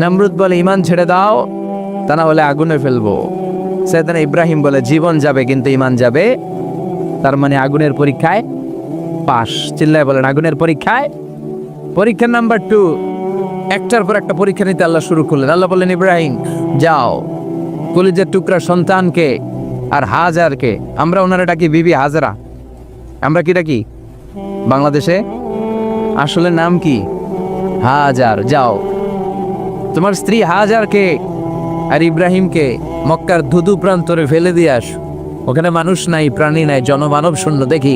নমরুদ বলে ইমান ছেড়ে দাও, তা না হলে আগুনে ফেলবো। সাইয়েদনা ইব্রাহিম বলে জীবন যাবে কিন্তু ইমান যাবে। তার মানে আগুনের পরীক্ষায় পাস। চিল্লায় বলেন আগুনের পরীক্ষায়। পরীক্ষা নাম্বার 2, একটার পর একটা পরীক্ষা নিতে আল্লাহ শুরু করলেন। আল্লাহ বললেন ইব্রাহিম যাও, কলিজার টুকরা সন্তানকে আর হাজারকে, আমরা ওনারা ডাকি বিবি হাজরা, আমরা কি ডাকি বাংলাদেশে, আসলে নাম কি হাজার, যাও তোমার স্ত্রী হাজারকে আর ইব্রাহিমকে মক্কার ধুধু প্রান্তরে ফেলে দিয়ে আস। ওখানে মানুষ নাই, প্রাণী নাই, জনমানব শূন্য, দেখি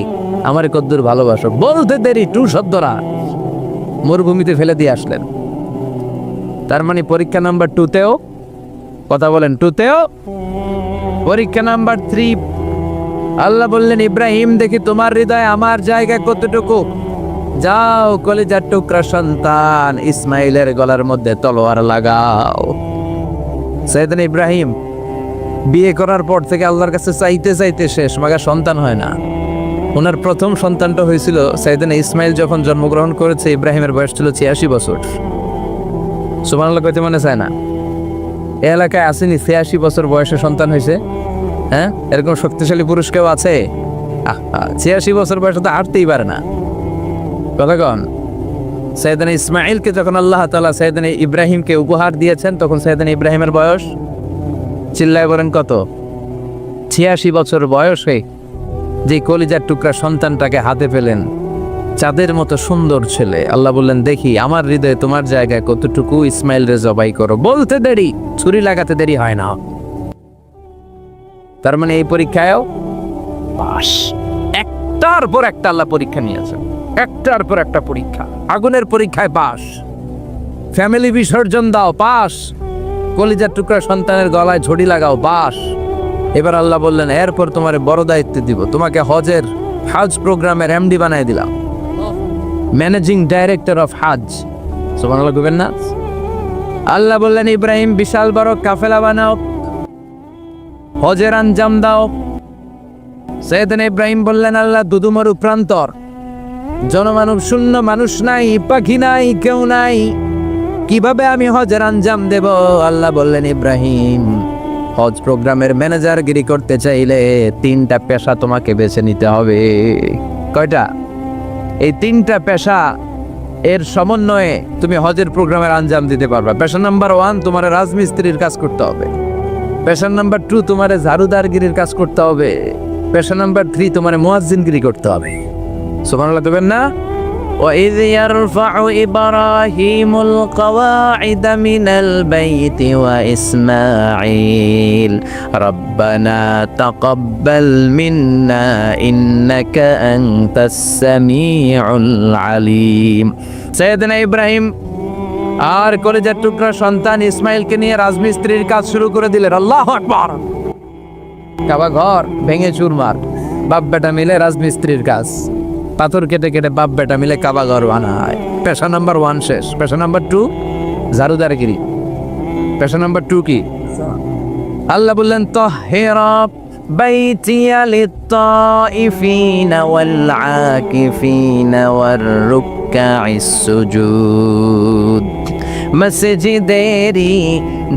আমার কদ্দুর ভালোবাসো। বলতে দেরি টু শব্দরা মরুভূমিতে ফেলে দিয়ে আসলেন। তার মানে পরীক্ষা নাম্বার 2তেও, কথা বলেন 2তেও। পরীক্ষা নাম্বার 3, আল্লাহ বললেন ইব্রাহিম দেখি তোমার হৃদয়ে আমার জায়গা কতটুকু, যাও কলিজার টুকরা সন্তান ইসমাইলের গলার মধ্যে তলোয়ার লাগাও। সাইয়েদনা ইব্রাহিম বিয়ে করার পর থেকে আল্লাহর কাছে চাইতে চাইতে শেষ, মাগা সন্তান হয় না। ওনার প্রথম সন্তানটা হয়েছিল সাইয়েদনা ইসমাইল যখন জন্মগ্রহণ করেছে, ইব্রাহিমের বয়স ছিল 86 বছর। সুবহানাল্লাহ কইতে মনে চায় না? এই এলাকায় আসেনি 86 বছর বয়সে সন্তান হয়েছে? হ্যাঁ, এরকম শক্তিশালী পুরুষ কেউ আছে? 86 বছর বয়সে তো হাঁটতেই পারে না। কথা কন। সাইয়েদনা ইসমাইলকে যখন আল্লাহ তাআলা সাইয়েদনা ইব্রাহিমকে উপহার দিয়েছেন, তখন সাইয়েদনা ইব্রাহিমের বয়স, চিল্লায় বলেন কত? 86 বছর বয়সে যে কলিজার টুকরা সন্তানটাকে হাতে পেলেন, চাঁদের মতো সুন্দর ছেলে। আল্লাহ বললেন দেখি আমার হৃদয়ে তোমার জায়গায় কতটুকু, ইসমাইল রে জবাই করো। বলতে দেরি, ছুরি লাগাতে দেরি হয় না। তার মানে এই পরীক্ষায়ও পাস। একটার পর একটা আল্লাহ পরীক্ষা নিয়েছেন, একটার পর একটা পরীক্ষা। আগুনের পরীক্ষায় পাস, ফ্যামিলি বিসর্জন দাও পাস, কলিজার টুকরা সন্তানের গলায় ঝড়ি লাগাও পাস। এবার আল্লাহ বললেন এরপর তোমার বড় দায়িত্ব দিব, তোমাকে হজের হজ প্রোগ্রামের এমডি বানাই দিলাম, ম্যানেজিং ডাইরেক্টর অফ হজ। সুবহানাল্লাহ কইবেন না? আল্লাহ বললেন ইব্রাহিম বিশাল বড় কাফেলা বানাও, হজের আঞ্জাম দাও। সাইয়েদনা ইব্রাহিম বললেন আল্লাহ দুদুমরু প্রান্তর, জনমানব শূন্য, মানুষ নাই, পাখি নাই, কেউ নাই, কিভাবে আমি হজের আঞ্জাম দেব? আল্লাহ বললেন ইব্রাহিম হজ প্রোগ্রামের ম্যানেজার গিরি করতে চাইলে 3টা পেশা তোমাকে বেছে নিতে হবে। কয়টা? এই 3টা পেশা এর সমন্বয়ে তুমি হজের প্রোগ্রামের আঞ্জাম দিতে পারবে। পেশা নাম্বার 1 তোমার রাজমিস্ত্রির কাজ করতে হবে। পেশা নাম্বার 2 তোমার ঝাড়ুদারগিরির কাজ করতে হবে। পেশা নাম্বার 3 তোমার মুয়াজ্জিনগিরি করতে হবে। সুবহানাল্লাহ দেবেন না? وَإِذْ يَرْفَعُ إِبْرَاهِيمُ الْقَوَاعِدَ مِنَ الْبَيْتِ وَإِسْمَاعِيلُ رَبَّنَا تَقَبَّلْ مِنَّا إِنَّكَ أَنْتَ السَّمِيعُ الْعَلِيمُ। সাইয়েদনা ইব্রাহিম আর কলিজার টুকরা সন্তান ইসমাইলকে নিয়ে রাজমিস্ত্রির কাজ শুরু করে দিলেন। আল্লাহু আকবার। কাবা ঘর ভেঙে চুরমার, বাপ বেটা মিলে রাজমিস্ত্রির কাজ, পাথর কেটে কেটে বাপ বেটা মিলে কাবা ঘর বানায়। পেশা নাম্বার 1 শেষ। পেশা নাম্বার 2 ঝাড়ুদারগিরি। পেশা নাম্বার 2 কি? আল্লাহ বললেন তাহহিরা বাইতিয়া লিত-তাইফিনা ওয়াল আকিফিনা ওয়ার রুকআইস সুজুদ। মসজিদেরি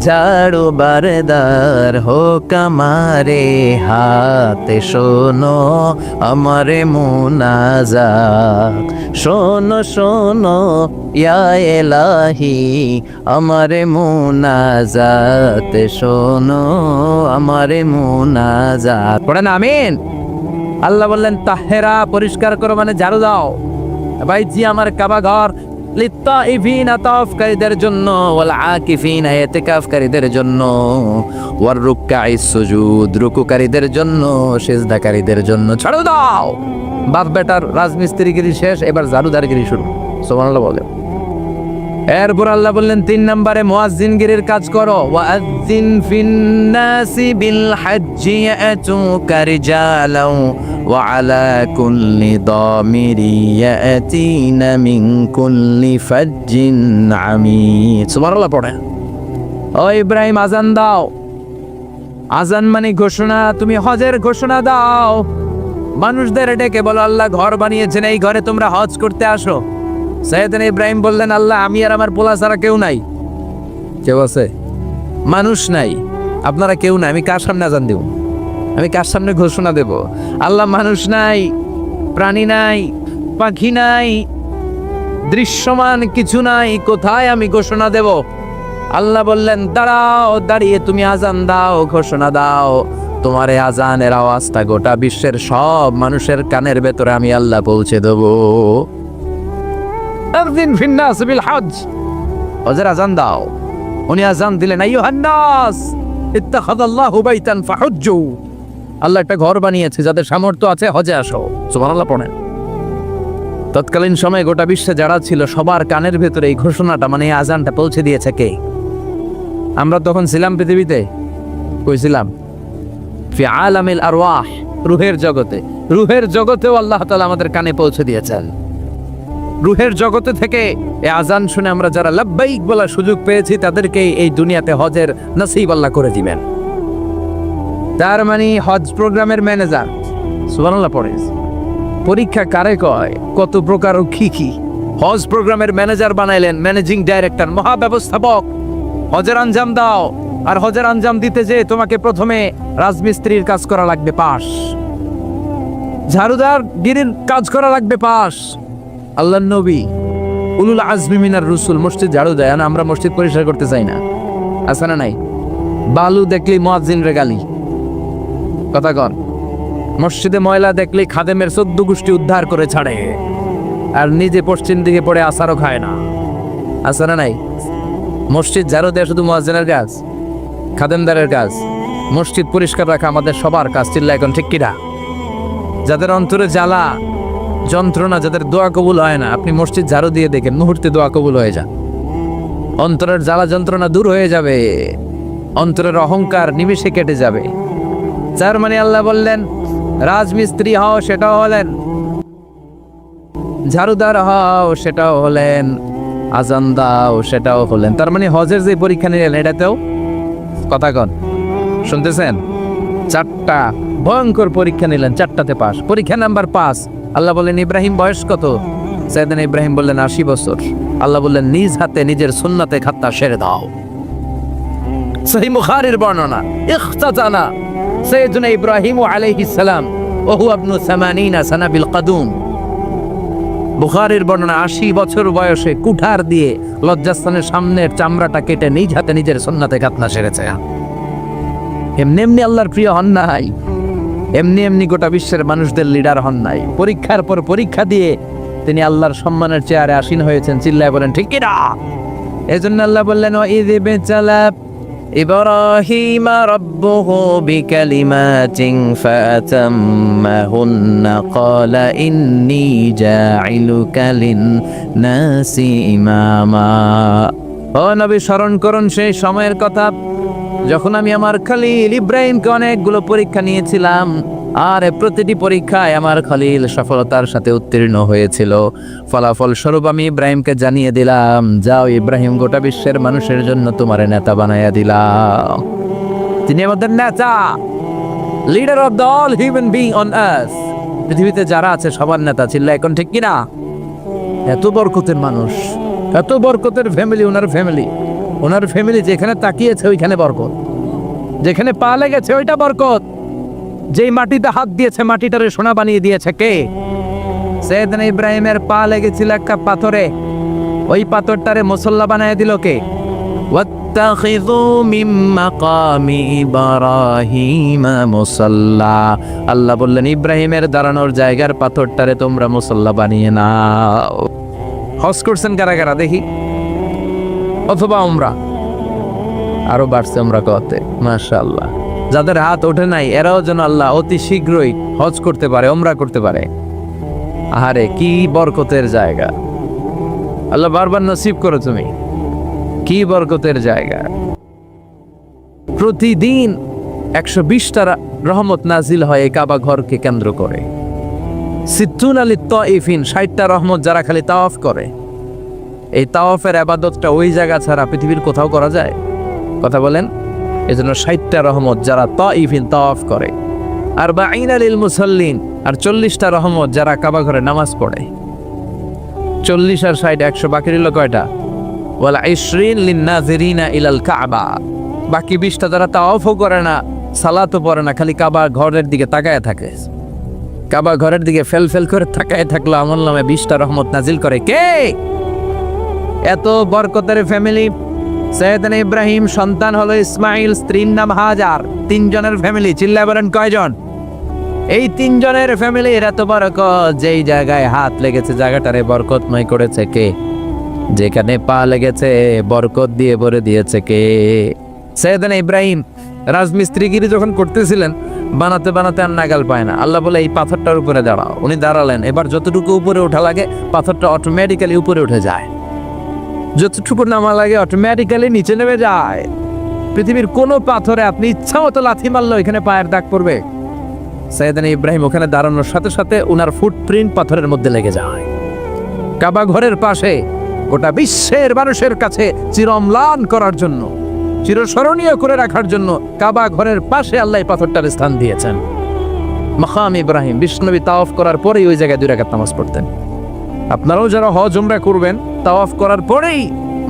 ঝাড়ু বারদার হোক আমারে হাতে, শোনো আমারে মুনাজাত, শোনো শোনো ইয়া ইলাহি আমারে মুনাজাত, শোনো আমারে মুনাজাত। পড়েন আমিন। আল্লাহ বললেন তাহেরা পরিষ্কার করো, মানে ঝাড়ু দাও। ভাই জি আমার কাবা ঘর লিত্তাইফিনা তাওয়াফকারীদের জন্য, ওয়াল আকিফিনা ইতিকাফকারীদের জন্য, ওয়ার রুকআইস সুজুদ রুকুকারীদের জন্য, সিজদাকারীদের জন্য। ছাড়ো দাও। বাপ বেটার রাজমিস্ত্রিগিরি শেষ, এবার ঝাড়ুদারগিরি শুরু। সুবহানাল্লাহ বলে। এরপর আল্লাহ বললেন 3 নম্বরে মুয়াজ্জিনগিরির কাজ করো। ওয়াজ্জিন ফিন্নাসি বিল হজ্জি ইয়াতুকা রিজালাও ওয়া আলা কুল্লি দামিরি ইয়াতিনা মিন কুল্লি ফাজ্জিন আমিদ। সুবহানাল্লাহ পড়ে। ও ইব্রাহিম আজান দাও। আজান মানে ঘোষণা, তুমি হজের ঘোষণা দাও। মানুষদের ডেকে বলো আল্লাহ ঘর বানিয়েছেন, এই ঘরে তোমরা হজ করতে আসো। সাইয়েদনা ইব্রাহিম বললেন আল্লাহ আমি আর আমার পোলা ছাড়া কেউ নাই, কেউ আছে? মানুষ নাই, আপনারা কেউ নাই, আমি কার সামনে আজান দেব? আমি কার সামনে ঘোষণা দেব? আল্লাহ মানুষ নাই, প্রাণী নাই, পাখি নাই, দৃশ্যমান কিছু নাই, কোথায় আমি ঘোষণা দেব? আল্লাহ বললেন দাঁড়াও, দাঁড়িয়ে তুমি আজান দাও, ঘোষণা দাও। তোমার এই আজানের আওয়াজটা গোটা বিশ্বের সব মানুষের কানের ভেতরে আমি আল্লাহ পৌঁছে দেব। আযিন ফিন্নাস বিল হজ, হজের আজান দাও। উনি আজান দিলেন, আইয়ুহান নাস ইত্তাখাযাল্লাহু বাইতান ফাহুজ্জু। আল্লাহ একটা ঘর বানিয়েছে, যাদের সামর্থ্য আছে হজে আসো। সুবহানাল্লাহ পড়েন। তৎকালীন সময়ে গোটা বিশ্বে যারা ছিল সবার কানের ভেতরে এই ঘোষণাটা, মানে এই আজানটা পৌঁছে দিয়েছে কে? আমরা তখন ছিলাম পৃথিবীতে, কইছিলাম ফি আলামিল আরওয়াহ, রূহের জগতে। রূহের জগতেও আল্লাহ তাআলা আমাদের কানে পৌঁছে দিয়েছেন। রূহের জগতে থেকে এই আজান শুনে আমরা যারা লাব্বাইক বলার সুযোগ পেয়েছি, তাদেরকে এই দুনিয়াতে হজের নসিব আল্লাহ করে দিবেন। তার মানে হজ প্রোগ্রামের ম্যানেজার। সুবহানাল্লাহ পড়ে। পরীক্ষা কারে কয়? কত প্রকার ও কি। হজ প্রোগ্রামের ম্যানেজার বানাইলেন, ম্যানেজিং ডাইরেক্টর, মহাব্যবস্থাপক। হজের আঞ্জাম দাও, আর হজের আঞ্জাম দিতে যে তোমাকে প্রথমে রাজমিস্ত্রির কাজ করা লাগবে পাস, ঝাড়ুদার গিরির কাজ করা লাগবে পাস। আল্লাহর নবী উলুল আজমি মিনার রসুল মসজিদ ঝাড়ু দেয় না, আমরা মসজিদ পরিষ্কার করতে চাই না, আছে না নাই? বালু দেখলি মুয়াজ্জিন রে গালি, কথা কন। মসজিদে ময়লা দেখলে খাদেমের 14 গোষ্ঠী উদ্ধার করে ছাড়ে, আর নিজে পশ্চিম দিকে পড়ে আসারও খায় না, আছে না নাই? মসজিদ ঝাড়ু দেয়া শুধু মুয়াজ্জিনের কাজ, খাদেমদারের কাজ? মসজিদ পরিষ্কার রাখা আমাদের সবার কাজ। চিল্লা এখন ঠিক কিনা? যাদের অন্তরে জ্বালা যন্ত্রণা, যাদের দোয়া কবুল হয় না, আপনি মসজিদ ঝাড়ু দিয়ে দেখেন মুহূর্তে দোয়া কবুল হয়ে যান। অন্তরের জ্বালা যন্ত্রণা দূর হয়ে যাবে, অন্তরের অহংকার নিমেষে কেটে যাবে। যার মানে আল্লাহ বললেন রাজমিস্ত্রি হও, সেটাও হলেন, ঝাড়ুদার হও, সেটাও হলেন, আজান দাও, সেটাও হলেন। তার মানে হজের যে পরীক্ষা নিলেন এটাতেও, কথা কন, শুনতেছেন? 4টা ভয়ঙ্কর পরীক্ষা নিলেন, 4টাতে পাস। পরীক্ষা নাম্বার 5, আল্লাহ বললেন ইব্রাহিম বয়স কত? সাইয়েদনা ইব্রাহিম বললেন 80 বছর। আল্লাহ বললেন নিজ হাতে নিজের সুন্নাতে খাত্তা সেরে দাও। সহিহ বুখারীর বর্ণনা, ইখতাতানা সাইয়েদনা ইব্রাহিম আলাইহিস সালাম ওয়া হুয়া ইবনু 80 সানা বিল কাদুম। বুখারীর বর্ণনা, 80 বছর বয়সে কুঠার দিয়ে লজ্জাস্থানের সামনের চামড়াটা কেটে নিজ হাতে নিজের সুন্নাতে খাতনা সেরেছে। এমনি এমনি আল্লাহর প্রিয় হন নাই, এমনি এমনি গোটা বিশ্বের মানুষদের লিডার হন নাই। পরীক্ষার পর পরীক্ষা দিয়ে তিনি আল্লাহর সম্মানের চেয়ারে আসীন হয়েছেন। চিল্লায় বলেন ঠিক কিনা? এজন্য আল্লাহ বললেন ওয়াইয বিতালা ইব্রাহিমা রাব্বুহু বিকালিমাতিন ফাতাম্মাহুন্না ক্বালা ইন্নী জাইলুকা লিন-নাসি ইমামা। ও নবী, স্মরণ করুন সেই সময়ের কথা যখন আমি আমার খলিল ইব্রাহিমকে অনেকগুলো পরীক্ষা নিয়েছিলাম, আর প্রতিটি পরীক্ষায় আমার খলিল সফলতার সাথে উত্তীর্ণ হয়েছিল। ফলাফল স্বরূপ আমি ইব্রাহিমকে জানিয়ে দিলাম, যাও ইব্রাহিম, গোটা বিশ্বের মানুষের জন্য তোমার নেতা বানাইয়া দিলাম। তিনি আমাদের নেতা, leader of the all human being on earth. পৃথিবীতে যারা আছে সবার নেতা। চিল্লা এখন ঠিক কিনা? এত বরকতের মানুষ, এত বরকতের ফ্যামিলি, ওনার ফ্যামিলি যেখানে তাকিয়েছে ওইখানে বরকত, যেখানে পা লেগেছে ওইটা বরকত। যেই মাটিতে হাত দিয়েছে মাটিটারে সোনা বানিয়ে দিয়েছে কে? সাইয়েদনা ইব্রাহিমের পা লেগেছিল একটা পাথরে, ওই পাথরটারে মুসল্লা বানিয়ে দিল কে? ওয়াত্তাখিযু মিন মাকামি ইব্রাহিমা মুসাল্লা। আল্লাহ বললেন ইব্রাহিমের দাঁড়ানোর জায়গার পাথরটারে তোমরা মুসল্লা বানিয়ে নাও। হজ করছেন কারা কারা দেখি? অথবা উমরা? আরো বাড়ছে উমরা করতে, মাশাআল্লাহ। যাদের হাত ওঠে নাই এরাও যেন আল্লাহ অতি শীঘ্রই হজ করতে পারে, উমরা করতে পারে। আহারে কি বরকতের জায়গা! আল্লাহ বারবার নসিব করো তুমি, কি বরকতের জায়গা। প্রতিদিন 120টা রহমত নাজিল হয় এই কাবা ঘরকে কেন্দ্র করে। 60টা রহমত যারা খালি তাওয়াফ করে। এই তাওয়াফের ইবাদতটা ওই জায়গা ছাড়া পৃথিবীর কোথাও করা যায়? কথা বলেন। এজন্য 60টা রহমত যারা তাইফিন তাওয়াফ করে, আর বাঈনা লিল মুসাল্লিন, আর 40টা রহমত যারা কাবা ঘরে নামাজ পড়ে। 40 আর 60 100, বাকি রইল কয়টা? ওয়াল 20 লিন-নাযিরিনা ইলাল কাবা। বাকি 20টা যারা তাওয়াফও করে না, সালাতও পড়ে না, খালি কাবা ঘরের দিকে তাকায় থাকে। কাবা ঘরের দিকে ফেল ফেল করে তাকায় থাকলো, আমলনামে 20টা রহমত নাজিল করে কে? এত বরকতের ফ্যামিলি। সৈয়দনা ইব্রাহিম সন্তান হলো ইসমাইল, স্ত্রীর নাম হাজার। 3 জনের ফ্যামিলি, চিল্লায় বলেন কয়জন? এই 3 জনের ফ্যামিলির এত বরকত, যেই জায়গায় হাত লেগেছে জায়গাটারে বরকতময় করেছে কে? যেখানে পা লেগেছে বরকত দিয়ে ভরে দিয়েছে কে? সৈয়দনা ইব্রাহিম রাজমিস্ত্রিগিরি যখন করতেছিলেন, বানাতে বানাতে আর নাগাল পায় না। আল্লাহ বলে এই পাথরটার উপরে দাঁড়াও। উনি দাঁড়ালেন। এবার যতটুকু উপরে ওঠা লাগে পাথরটা অটোমেটিক্যালি উপরে উঠে যায়, যতটুকু নামা লাগে অটোমেটিক্যালি নিচে নেমে যায়। পৃথিবীর কোনো পাথরে আপনি ইচ্ছা মতো লাথি মারলো এখানে পায়ের দাগ পড়বে। সৈয়দনা ইব্রাহিম ওখানে দাঁড়ানোর সাথে সাথে উনার ফুটপ্রিন্ট পাথরের মধ্যে লেগে যায়। কাবা ঘরের পাশে গোটা বিশ্বের মানুষের কাছে চিরম্লান করার জন্য, চিরস্মরণীয় করে রাখার জন্য কাবা ঘরের পাশে আল্লাহ পাথরটার স্থান দিয়েছেন। মাকাম ইব্রাহিম, বিষ্ণুনবী তাওয়াফ করার পরেই ওই জায়গায় 2 রাকাত নামাজ পড়তেন। আপনারাও যারা হজ উমরা করবেন, তাওয়াফ করার পরেই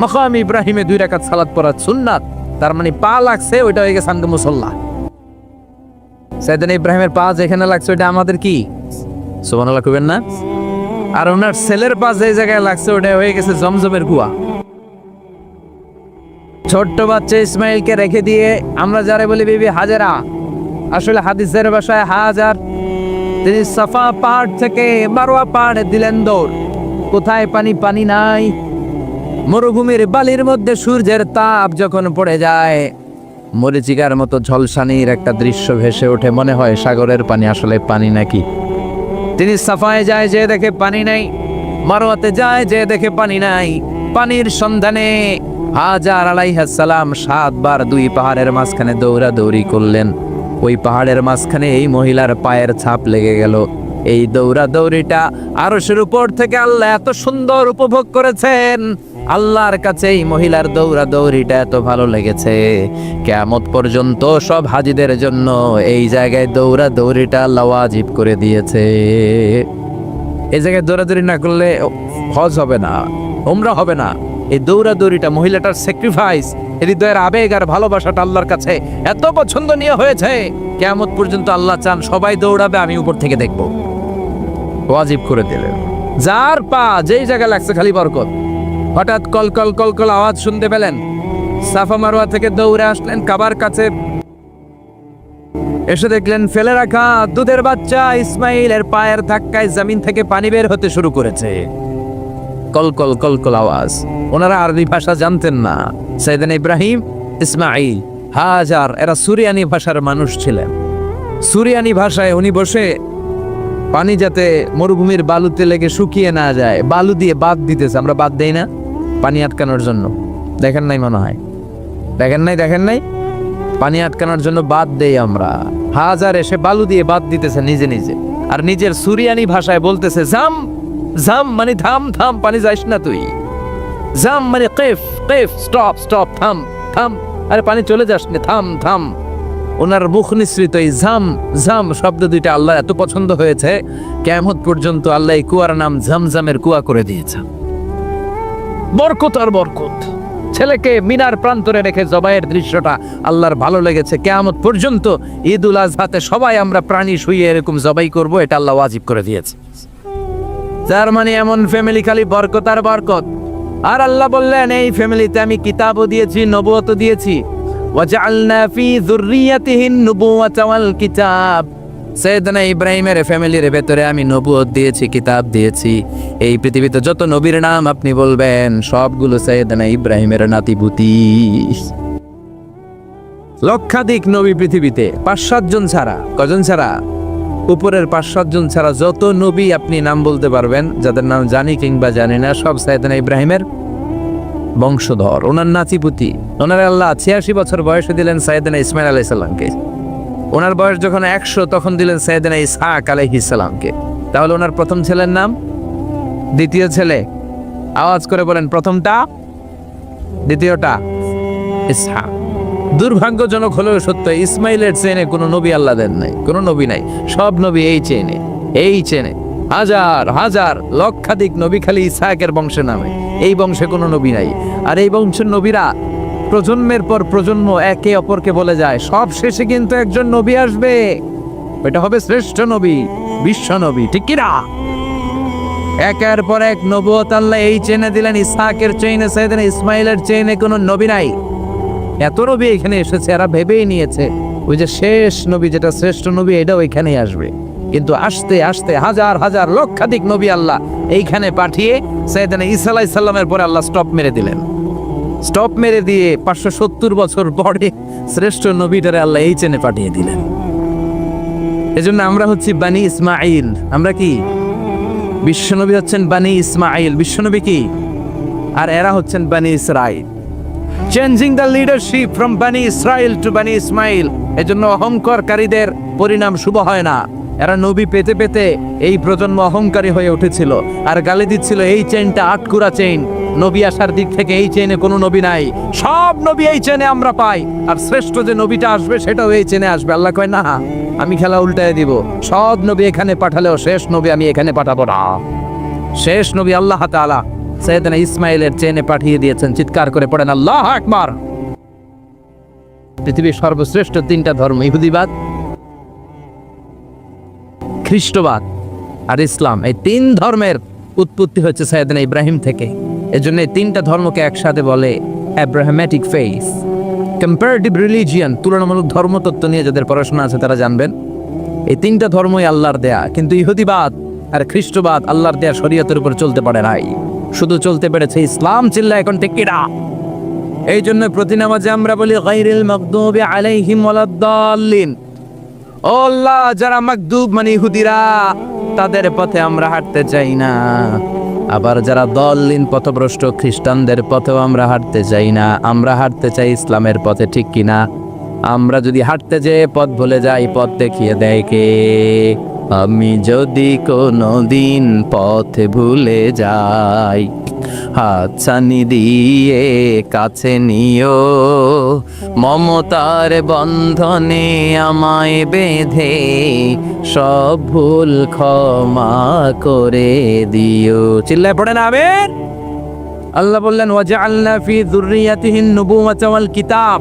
মাকাম ইব্রাহিমে 2 রাকাত সালাত পড়া সুন্নাত। তার মানে পা লাগছে, ওইটা হয়ে গেছে আনগে মুসল্লা। সৈয়দনা ইব্রাহিমের পা যেখানে লাগছে ওইটা আমাদের কি? সুবহানাল্লাহ কইবেন না? আর ওনার ছেলের পা যে জায়গায় লাগছে ওটা হয়ে গেছে জমজমের কুয়া। ছোট্ট বাচ্চা ইসমাইলকে রেখে দিয়ে আমরা যারা বলি বিবি হাজেরা, আসলে হাদিসের ভাষায় হাজার, তিনি সাফা পাহাড় থেকে মারওয়া পাহাড়ে দিলেন দৌড়। কোথায় পানি? পানি নাই। মরুভূমির বালির মধ্যে সূর্যের তাপ যখন পড়ে যায়, মরিচিকার মতো ঝলসানির একটা দৃশ্য ভেসে ওঠে, মনে হয় সাগরের পানি, আসলে পানি নাকি। তিনি সাফায় যায়, যে দেখে পানি নাই। মারওয়াতে যায়, যে দেখে পানি নাই। পানির সন্ধানে হাজার আলাইহিস সালাম 7 বার 2 পাহাড়ের মাঝখানে দৌড়াদৌড়ি করলেন। ওই পাহাড়ের মাঝখানে এই মহিলার পায়ের ছাপ লেগে গেল। এই দৌড়াদৌড়িটা আরশের উপর থেকে আল্লাহ এত সুন্দর উপভোগ করেছেন। আল্লাহর কাছে এই মহিলার দৌড়াদৌড়িটা এত ভালো লেগেছে, কিয়ামত পর্যন্ত সব হাজিদের জন্য এই জায়গায় দৌড়াদৌড়িটা আল্লাহ ওয়াজিব করে দিয়েছে। এই জায়গায় দৌড়াদৌড়ি না করলে হজ হবে না, উমরা হবে না। এই দৌড়াদৌড়িটা, মহিলাটার স্যাক্রিফাইস, হৃদয়ের আবেগ আর ভালোবাসাটা আল্লাহর কাছে এত পছন্দনীয় হয়েছে, কিয়ামত পর্যন্ত আল্লাহ চান সবাই দৌড়াবে, আমি উপর থেকে দেখব। ওয়াজিব করে দিলেন। যার পা যেই জায়গায় লাগছে খালি বরকত। হঠাৎ কলকল কলকল আওয়াজ শুনতে পেলেন। সাফা মারওয়া থেকে দৌড়ে আসলেন কাবার কাছে। এসে দেখলেন ফেলে রাখা দুধের বাচ্চা ইসমাইলের পায়ের ধাক্কায় জমিন থেকে পানি বের হতে শুরু করেছে। কলকল কলকল আওয়াজ। ওনারা আরবি ভাষা জানতেন না। সৈয়দনা ইব্রাহিম, ইসমাইল, হাজার এরা সুরিয়ানি ভাষার মানুষ ছিলেন। সুরিয়ানি ভাষায় উনি বসে পানি যাতে মরুভূমির বালুতে লেগে শুকিয়ে না যায়, বালু দিয়ে বাঁধ দিতেছে। আমরা বাঁধ দেই না পানি আটকানোর জন্য? দেখেন নাই মনে হয়? দেখেন নাই? পানি আটকানোর জন্য বাঁধ দেই আমরা। হাজার এসে বালু দিয়ে বাঁধ দিতেছে নিজে নিজে, আর নিজের সুরিয়ানি ভাষায় বলতেছে জাম জাম, মানে থাম থাম, পানি যাইস না তুই। জাম মানে কেফ কেফ, স্টপ স্টপ, থাম থাম, আরে পানি চলে যাস না, থাম থাম। ওনার মুখ নিঃসৃত এই জাম জাম শব্দ দুইটা আল্লাহ এত পছন্দ হয়েছে, কিয়ামত পর্যন্ত আল্লাহ এই কুয়ার নাম ঝমঝমের কুয়া করে দিয়েছে। বরকত আর বরকত। ছেলেকে মিনার প্রান্তরে রেখে জবাইয়ের দৃশ্যটা আল্লাহর ভালো লেগেছে। কিয়ামত পর্যন্ত ঈদুল আজহাতে সবাই আমরা প্রাণী শুইয়ে এরকম জবাই করব, এটা আল্লাহ ওয়াজিব করে দিয়েছে। যার মানে এমন ফ্যামিলি খালি বরকত আর বরকত। আর আল্লাহ বললেন এই ফ্যামিলিতে আমি কিতাবও দিয়েছি, নবুয়তও দিয়েছি। ওয়াজআলনা ফি যুররিয়াতিহিন নুবুওয়াতা ওয়াল কিতাব। সৈয়দনা ইব্রাহিমের ফ্যামিলির ভেতরে আমি নবুয়ত দিয়েছি, কিতাব দিয়েছি। এই পৃথিবীতে যত নবীর নাম আপনি বলবেন সবগুলো সৈয়দনা ইব্রাহিমের নাতিপুতি। লক্ষাধিক নবী পৃথিবীতে, 5-7 জন ছাড়া। কজন ছাড়া? উপরের 5-7 জন ছাড়া যত নবী আপনি নাম বলতে পারবেন, যাদের নাম জানি কিংবা জানি না, সব সৈয়দনা ইব্রাহিমের বংশধর, ওনার নাতিপুতি। ওনার আল্লাহ 86 বছর বয়সে দিলেন সৈয়দনা ইসমাইল আলাইহিস সালামকে। ওনার বয়স যখন 100 তখন দিলেন সৈয়দনা ইসহাক আলাইহিস সালামকে। তাহলে ওনার প্রথম ছেলের নাম? দ্বিতীয় ছেলে? আওয়াজ করে বলেন, প্রথমটা, দ্বিতীয়টা? ইসহাক। দুর্ভাগ্যজনক হলেও সত্য, ইসমাইলের চেনে কোনো নবী আল্লাহ দেন নাই, কোনো নবী নাই। সব নবী এই চেনে হাজার হাজার লক্ষাধিক নবী খালি ইসহাকের বংশে নামে, এই বংশে কোনো নবী নাই। আর এই বংশের নবীরা প্রজন্মের পর প্রজন্ম একে অপরকে বলে যায়, সব শেষে কিন্তু একজন নবী আসবে, ওইটা হবে শ্রেষ্ঠ নবী, বিশ্ব নবী, ঠিক কিনা? একের পর এক নবুয়ত আল্লাহ এই চেনে দিলেন। ইসহাকের চেইনে, সাইয়েদনা ইসমাইলের চেইনে কোনো নবী নাই। এত নবী এখানে এসেছে, এরা ভেবেই নিয়েছে ওই যে শেষ নবী, যেটা শ্রেষ্ঠ নবী, এটাও এখানেই আসবে। কিন্তু আস্তে আস্তে হাজার হাজার লক্ষাধিক নবী আল্লাহ এইখানে পাঠিয়ে সাইয়েদনা ঈসা আলাইহিস সালামের পরে আল্লাহ স্টপ মেরে দিলেন। স্টপ মেরে দিয়ে 570 বছর পরে শ্রেষ্ঠ নবীটারে আল্লাহ এই চেনে পাঠিয়ে দিলেন। এজন্য আমরা হচ্ছি বানি ইসমাইল। আমরা কি? বিশ্বনবী হচ্ছেন বানি ইসমাইল, বিশ্বনবী কি? আর এরা হচ্ছেন বানি Israil. Changing the leadership from বানি ইসরাইল টু বানি ইসমাইল। এজন্য অহংকারীদের পরিণাম শুভ হয় না। এরা নবী পেতে পেতে এই প্রজন্ম অহংকারী হয়ে উঠেছিল আর গালি দিচ্ছিল এই চেইনটা আটকুরা চেইন, নবী আসার দিক থেকে এই চেইনে কোনো নবী নাই, সব নবী এই চেইনে আমরা পাই, আর শ্রেষ্ঠ যে নবীটা আসবে সেটাও এই চেইনে আসবে। আল্লাহ কয় না, আমি খেলা উল্টায় দিব, সব নবী এখানে পাঠালেও শেষ নবী আমি এখানে পাঠাবো না। শেষ নবী আল্লাহ তাআলা সাইয়েদনা ইসমাইলের চেইনে পাঠিয়ে দিয়েছেন। চিৎকার করে পড়েন আল্লাহু আকবার। পৃথিবীর সর্বশ্রেষ্ঠ তিনটা ধর্ম, ইহুদিবাদ, খ্রিস্টবাদ আর ইসলাম, এই তিন ধর্মের উৎপত্তি হচ্ছে সাইয়েদনা ইব্রাহিম থেকে। এজন্য এই তিনটা ধর্মকে একসাথে বলে অ্যাব্রাহামেটিক ফেইথ। কম্পারেটিভ রিলিজিয়ান, তুলনামূলক ধর্মতত্ত্ব নিয়ে যাদের পড়াশোনা আছে তারা জানবেন এই তিনটা ধর্মই আল্লাহর দেয়া। কিন্তু ইহুদিবাদ আর খ্রিস্টবাদ আল্লাহর দেয়া শরীয়তের উপর চলতে পারে নাই, শুধু চলতে পেরেছে ইসলাম। চিল্লা এখন ঠিক কিনা? এই জন্য প্রতি নামাজে আমরা বলি গায়রিল মাগদুবি আলাইহিম ওয়ালাদ-দাল্লিন। ও আল্লাহ, যারা মাগদুব মানে ইহুদিরা, তাদের পথে আমরা হাঁটতে চাই না। আবার যারা দল্লিন পথভ্রষ্ট খ্রিস্টানদের পথেও আমরা হাঁটতে চাই না। আমরা হাঁটতে চাই ইসলামের পথে, ঠিক কিনা? আমরা যদি হাঁটতে যেয়ে পথ ভুলে যাই, পথ দেখিয়ে দেয় কে? আমি যদি কোনো দিন পথে ভুলে যাই, হাতছানি দিয়ে কাছে নিও, মমতার বন্ধনে আমায় বেঁধে সব ভুল ক্ষমা করে দিও। চিল্লায় পড়েন আমিন। আল্লাহ বললেন ওয়াজআলনা ফি যুররিয়াতিহিন নুবুওয়াতা ওয়াল কিতাব।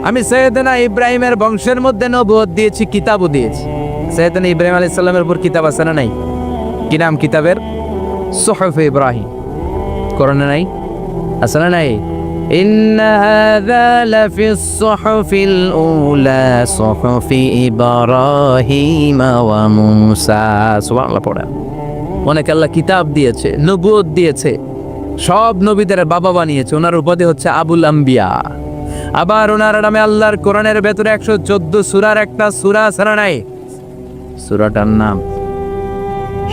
আমি সাইয়েদনা ইব্রাহিমের বংশের মধ্যে নবুয়ত দিয়েছি, কিতাবও দিয়েছি। সাইয়েদনা ইব্রাহিম আলাইহিস সালামের উপর কিতাব আছে না নাই? কি নাম কিতাবের? সুহুফ ইব্রাহিম। কোরআনে নাই? আছে না নাই? ইন্না হাযা লাফিস সুহুফিল উলা সুহুফি ইব্রাহিম ওয়া মূসা। সুবহানাল্লাহ পড়া। অনেক আল্লাহ কিতাব দিয়েছে, নবুয়ত দিয়েছে, সব নবীদের বাবা বানিয়েছে। ওনার উপাধি হচ্ছে আবুল আম্বিয়া। আবার ওনার নামে আল্লাহর কোরআনের ভেতরে 114 সূরার একটা সূরা আছে না নাই? সূরাটার নাম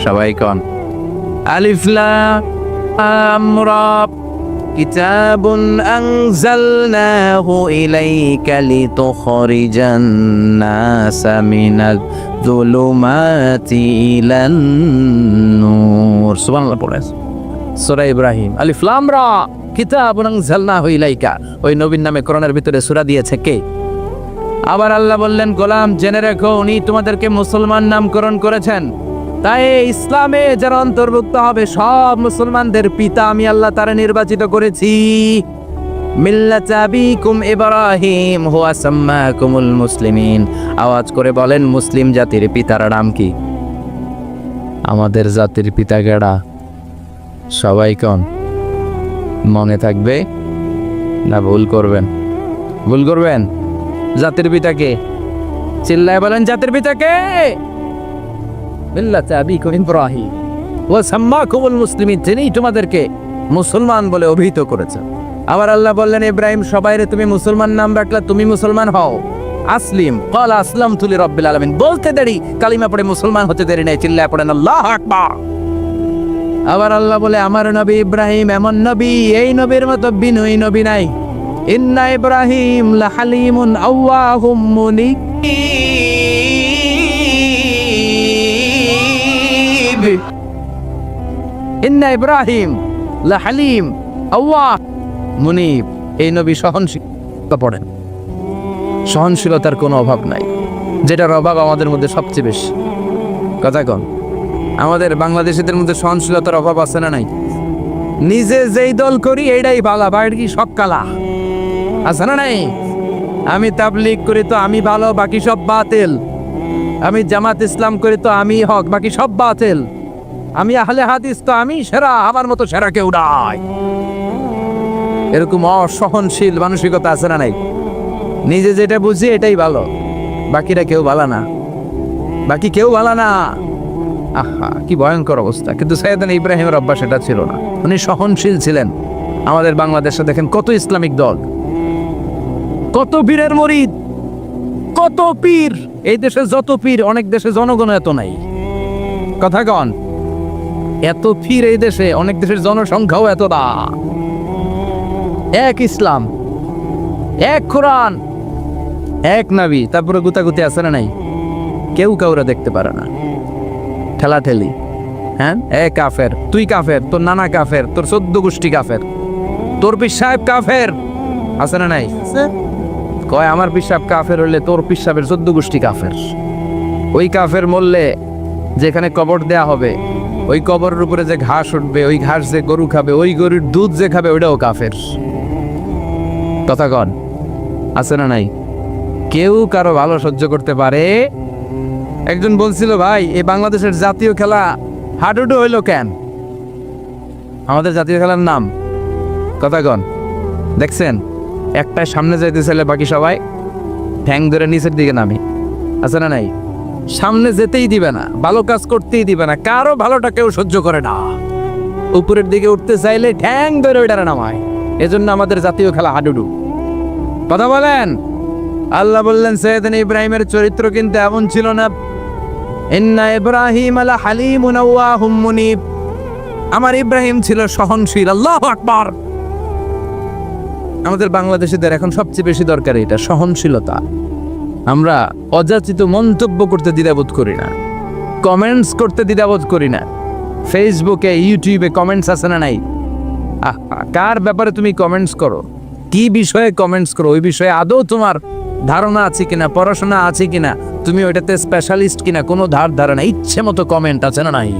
সবাই কোন? আলিফ লাম রা। কিতাবুন আনজালনাহু ইলাইকা লিতুখরিজান নাসা মিনাজ যুলুমাতি ইলান নূর। সুবহানাল্লাহ পড়ে সূরা ইব্রাহিম। আলিফ লাম রা কিতাবুন আনজালনাহু ইলাইকা। ওই নবীর নামে কোরআনের ভিতরে সূরা দিয়েছে কে? আবার আল্লাহ বললেন, গোলাম জেনে রেখো, উনি তোমাদেরকে মুসলমান নামকরণ করেছেন। তাই ইসলামে যারা অন্তর্ভুক্ত হবে সব মুসলমানদের পিতা আমি আল্লাহ তারা নির্বাচিত করেছি। মিল্লাতা আবিকুম ইব্রাহিম হুয়া সাম্মাকুমুল মুসলিমিন। আওয়াজ করে বলেন, মুসলিম জাতির পিতার নাম কি? আমাদের জাতির পিতা কেডা? সবাই কোন? মনে থাকবে না ভুল করবেন? ভুল করবেন? জাতির পিতাকে চিল্লায় বলেন, জাতির পিতাকে? মিল্লাতা আবিকুম ইব্রাহিম ওয়া সাম্মাকুমুল মুসলিমিন, তিনি তোমাদেরকে মুসলমান বলে অভিহিত করেছেন। আবার আল্লাহ বললেন, ইব্রাহিম সবাইরে তুমি মুসলমান নাম রাখলা, তুমি মুসলমান হও। আসলিম ক্বালা আসলামতু লিরাব্বিল আলামিন। বলতে দেরি, কালিমা পড়ে মুসলমান হতে দেরি নাই। চিল্লায় পড়েন আল্লাহু আকবার। আবার আল্লাহ বলে, আমার নবী ইব্রাহিম এমন নবী, এই নবীর মতো বিনয়ী নবী নাই। ইন্না ইব্রাহিম লাহালিমুন আওয়াহুম মুনিব। ইন্না ইব্রাহিম লাহালিম আওয়াহ মুনিব। এই নবী সহনশীল। পড়েন, সহনশীলতার কোনো অভাব নাই, যেটার অভাব আমাদের মধ্যে সবচেয়ে বেশি। কথা কন, আমাদের বাংলাদেশিদের মধ্যে সহনশীলতার অভাব আছে না নাই? নিজে যেই দল করি এইটাই ভালো, বাইরে কি সব কালা, আছে না নাই? আমি তাবলীগ করি তো আমি ভালো, বাকি সব বাতিল। আমি জামাত ইসলাম করি তো আমি হক, বাকি সব বাতিল। আমি আহলে হাদিস তো আমি সেরা, আমার মতো সেরা কেউ নাই। এরকম অসহনশীল মানসিকতা আছে না নাই? নিজে যেটা বুঝি এটাই ভালো, বাকিরা কেউ ভালো না, বাকি কেউ ভালো না। আহা, কি ভয়ঙ্কর অবস্থা। কিন্তু সাইয়েদনা ইব্রাহিমের অভ্যাস এটা ছিল না, উনি সহনশীল ছিলেন। আমাদের বাংলাদেশে দেখেন কত ইসলামিক দল, কত পীরের মুরিদ, কত পীর। এই দেশে যত পীর, অনেক দেশে জনগণ এত নাই। কথা কন, এত পীর এই দেশে, অনেক দেশের জনসংখ্যাও এত না। এক ইসলাম, এক কোরআন, এক নবী, তারপরে গুতাগুতি আছে না নাই? কেউ কাউরে দেখতে পারে না, ঠেলাঠেলি। হ্যাঁ, এ কাফের, তুই কাফের, তোর নানা কাফের, তোর 14 গোষ্ঠী কাফের, তোর পীর সাহেব কাফের, আছে না নাই? কয় আমার পীর সাহেব কাফের হলে তোর পীর সাহেবের 14 গোষ্ঠী কাফের। ওই কাফের মরলে যেখানে কবর দেয়া হবে, ওই কবরের উপরে যে ঘাস উঠবে, ওই ঘাস যে গরু খাবে, ওই গরুর দুধ যে খাবে, ওইটাও কাফের। কথা কন, আছে না নাই? কেউ কারো ভালো সহ্য করতে পারে? একজন বলছিল, ভাই এই বাংলাদেশের জাতীয় খেলা হাডুডু হইলো কেন? আমাদের জাতীয় খেলার নাম, কথা কন, দেখছেন একটা সামনে যাইতেছিলে, বাকি সবাই ঠ্যাং ধরে নিচের দিকে নামে, আছে না নাই? সামনে যেতেই দিবে না, ভালো কাজ করতেই দিবে না, কারো ভালোটা কেউ সহ্য করে না। উপরের দিকে উঠতে চাইলে ঠ্যাং ধরে ওইটারে নামায়। এজন্য আমাদের জাতীয় খেলা হাডুডু। কথা বলেন। আল্লাহ বললেন সাইয়েদনা ইব্রাহিমের চরিত্র কিন্তু এমন ছিল না। ইন্না ইব্রাহিম আলা হালিমুন আওয়াহুম মুনিব। আমার ইব্রাহিম ছিল সহনশীল। আল্লাহু আকবার। আমাদের বাংলাদেশিদের এখন সবচেয়ে বেশি দরকার এটা, সহনশীলতা। আমরা অযাচিত মন্তব্য করতে দ্বিধাবোধ করি না, কমেন্টস করতে দ্বিধাবোধ করি না। ফেসবুকে, ইউটিউবে কমেন্টস আছে না নাই? কার ব্যাপারে তুমি কমেন্টস করো, কি বিষয়ে কমেন্টস করো, ওই বিষয়ে আদৌ তোমার ধারণা আছে কিনা, পড়াশোনা আছে কিনা, তুমি ওইটাতে স্পেশালিস্ট কিনা, কোনো ধারণা। ইচ্ছে মতো কমেন্ট আছে না নাই?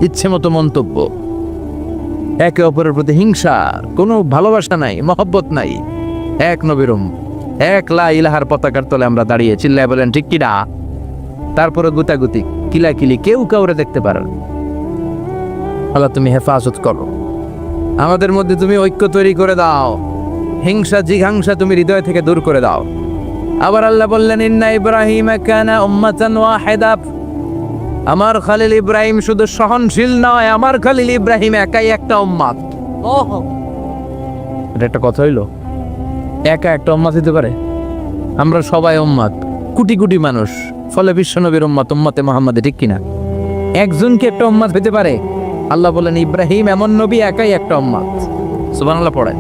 ইচ্ছে মতো মন্তব্য, একে অপরের প্রতি হিংসা, কোনো ভালোবাসা নাই, মহব্বত নাই। এক নবীর এক লা ইলাহার পতাকার তলে আমরা দাঁড়িয়ে চিল্লায় বলেন ঠিক কিনা? তারপরে গুতাগুতি, কিলাকিলি, কেউ কাউরে দেখতে পারে না। আল্লাহ তুমি হেফাজত করো, আমাদের মধ্যে তুমি ঐক্য তৈরি করে দাও, হিংসা জিঘাংসা তুমি হৃদয় থেকে দূর করে দাও। আবার আল্লাহ বললেন ইন্না ইব্রাহিম কানা উম্মাতান ওয়াহিদা। আমার খলিল ইব্রাহিম শুধু সহনশীল নয়, আমার খলিল ইব্রাহিম একাই একটা উম্মাত। এটা একটা কথা হইল? একা একটা উম্মাত হতে পারে? আমরা সবাই উম্মাত, কোটি কোটি মানুষ, ফলে বিশ্বনবীর উম্মাত, উম্মতে মুহাম্মাদে, ঠিক কিনা? একজনকে একটা উম্মাত হতে পারে? আল্লাহ বলেন ইব্রাহিম এমন নবী, একাই একটা উম্মাত। সুবহানাল্লাহ পড়েন।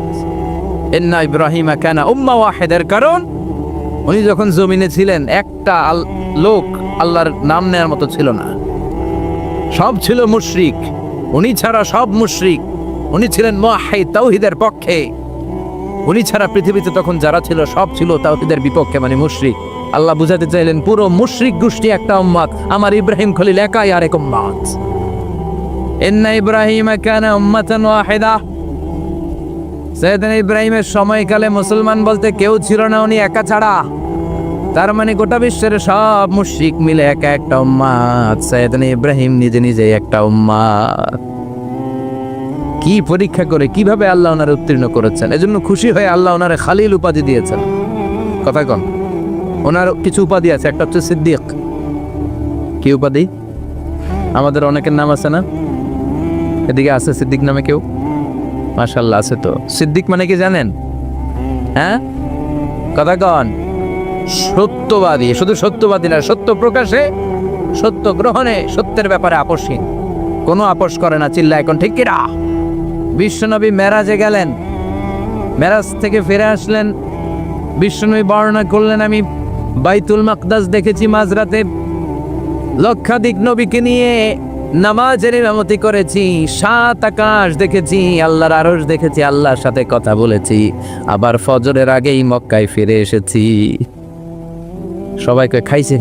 ইন্না ইব্রাহিম কানা উম্মা ওয়াহিদার, কারণ উনি যখন জমিনে ছিলেন একটা লোক আল্লাহর নাম নেওয়ার মতো ছিল না, সব ছিল মুশরিক। উনি ছাড়া সব মুশরিক। উনি ছিলেন মুওয়াহিদ, তাওহীদের পক্ষে। উনি ছাড়া পৃথিবীতে তখন যারা ছিল সব ছিল তাওহীদের বিপক্ষে, মানে মুশরিক। আল্লাহ বুঝাতে চাইলেন পুরো মুশরিক গোষ্ঠী একটা উম্মাত, আমার ইব্রাহিম খলিল একাই আরেক উম্মাত। ইন্না ইব্রাহিম কানা উম্মাতান ওয়াহিদা। সাইয়েদনা ইব্রাহিমের সময়কালে মুসলমান বলতে কেউ ছিল না, উনি একা ছাড়া। তার মানে গোটা বিশ্বের সব মুশরিক মিলে একা একটা উম্মাত, সাইয়েদনা ইব্রাহিম নিজে নিজে একটা উম্মাত। কি পরীক্ষা করে, কিভাবে আল্লাহ ওনারে উত্তীর্ণ করেছেন। এজন্য খুশি হয়ে আল্লাহ ওনারে খালিল উপাধি দিয়েছেন। কথা কন, ওনার কিছু উপাধি আছে, একটা হচ্ছে সিদ্দিক। কি উপাধি? আমাদের অনেকের নাম আছে না? এদিকে আছে সিদ্দিক নামে কেউ? মাশাআল্লাহ আছে তো। সিদ্দিক মানে কি জানেন? হ্যাঁ, কথা কন। সত্যবাদী। শুধু সত্যবাদী না, সত্য প্রকাশে, সত্য গ্রহণে, সত্যের ব্যাপারে আপোষহীন, কোনো আপোষ করে না। চিল্লা এখন ঠিক কিনা? বিশ্বনবী মেরাজে গেলেন, মেরাজ থেকে ফিরে আসলেন। বিশ্বনবী বর্ণনা করলেন আমি বাইতুল মাকদাস দেখেছি মাঝরাতে, লক্ষাধিক নবীকে নিয়ে নামাজের ইমামতি করেছি, 7 আকাশ দেখেছি, আল্লাহর আরশ দেখেছি, আল্লাহর সাথে কথা বলেছি, আবার ফজরের আগেই মক্কায় ফিরে এসেছি। সবাইকে খাইছে,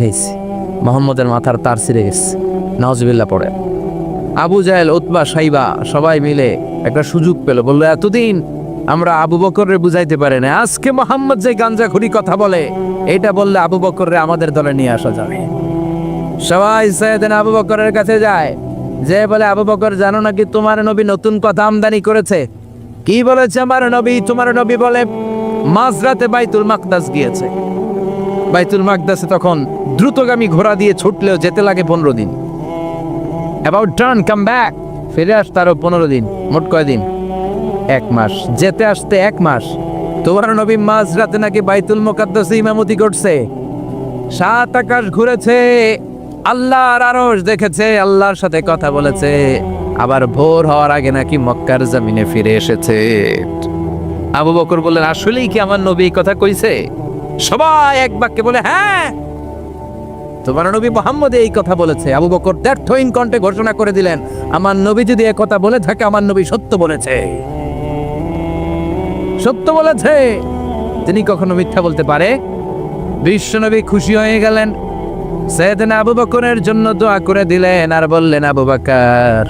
মোহাম্মদের মাথার তার ছিঁড়ে গেছে। নাউজুবিল্লাহ পড়ে। আবু জাহেল, উতবা, সাইবা সবাই মিলে একটা সুযোগ পেল, বললো এতদিন আমরা আবু বকররে বুঝাইতে পারি না, আজকে মোহাম্মদ যে গাঞ্জাখুরি কথা বলে এটা বললে আবু বকররে আমাদের দলে নিয়ে আসা যাবে। সবাই সাইয়েদনা আবু বকরের কাছে যায়, যে বলে আবু বকর জানো নাকি তোমার নবী নতুন কথা আমদানি করেছে? কি বলেছে আমার নবী? তোমার নবী বলে মাঝরাতে বাইতুল মাকদাস গিয়েছে। বাইতুল মাকদাসে তখন দ্রুতগামী ঘোড়া দিয়ে ছুটলেও যেতে লাগে 15 দিন। অ্যাবাউট টার্ন কাম ব্যাক, ফিরে আসতে আরো 15 দিন, মোট কয়দিন? 1 মাস। যেতে আসতে 1 মাস। তোমার নবী মাঝরাতে নাকি বাইতুল মুকাদ্দাসে ইমামতি করছে, 7 আকাশ ঘুরেছে, আল্লাহর আরশ দেখেছে, আল্লাহর সাথে কথা বলেছে, আবার ভোর হওয়ার আগে নাকি মক্কার জমিনে ফিরে এসেছে। আবু বকর বললেন আসলেই কি আমার নবী এই কথা কইছে? সবাই এক বাক্যে বলে হ্যাঁ, তোমার নবী মুহাম্মদ এই কথা বলেছে। আবু বকর দ্ব্যর্থহীন কণ্ঠে ঘোষণা করে দিলেন, আমার নবী যদি এই কথা বলে থাকে, আমার নবী সত্য বলেছে, সত্য বলেছে। তিনি কখনো মিথ্যা বলতে পারে? বিশ্বনবী খুশি হয়ে গেলেন, সাইয়েদনা আবু বকরের জন্য দোয়া করে দিলেন আর বললেন, আবু বকর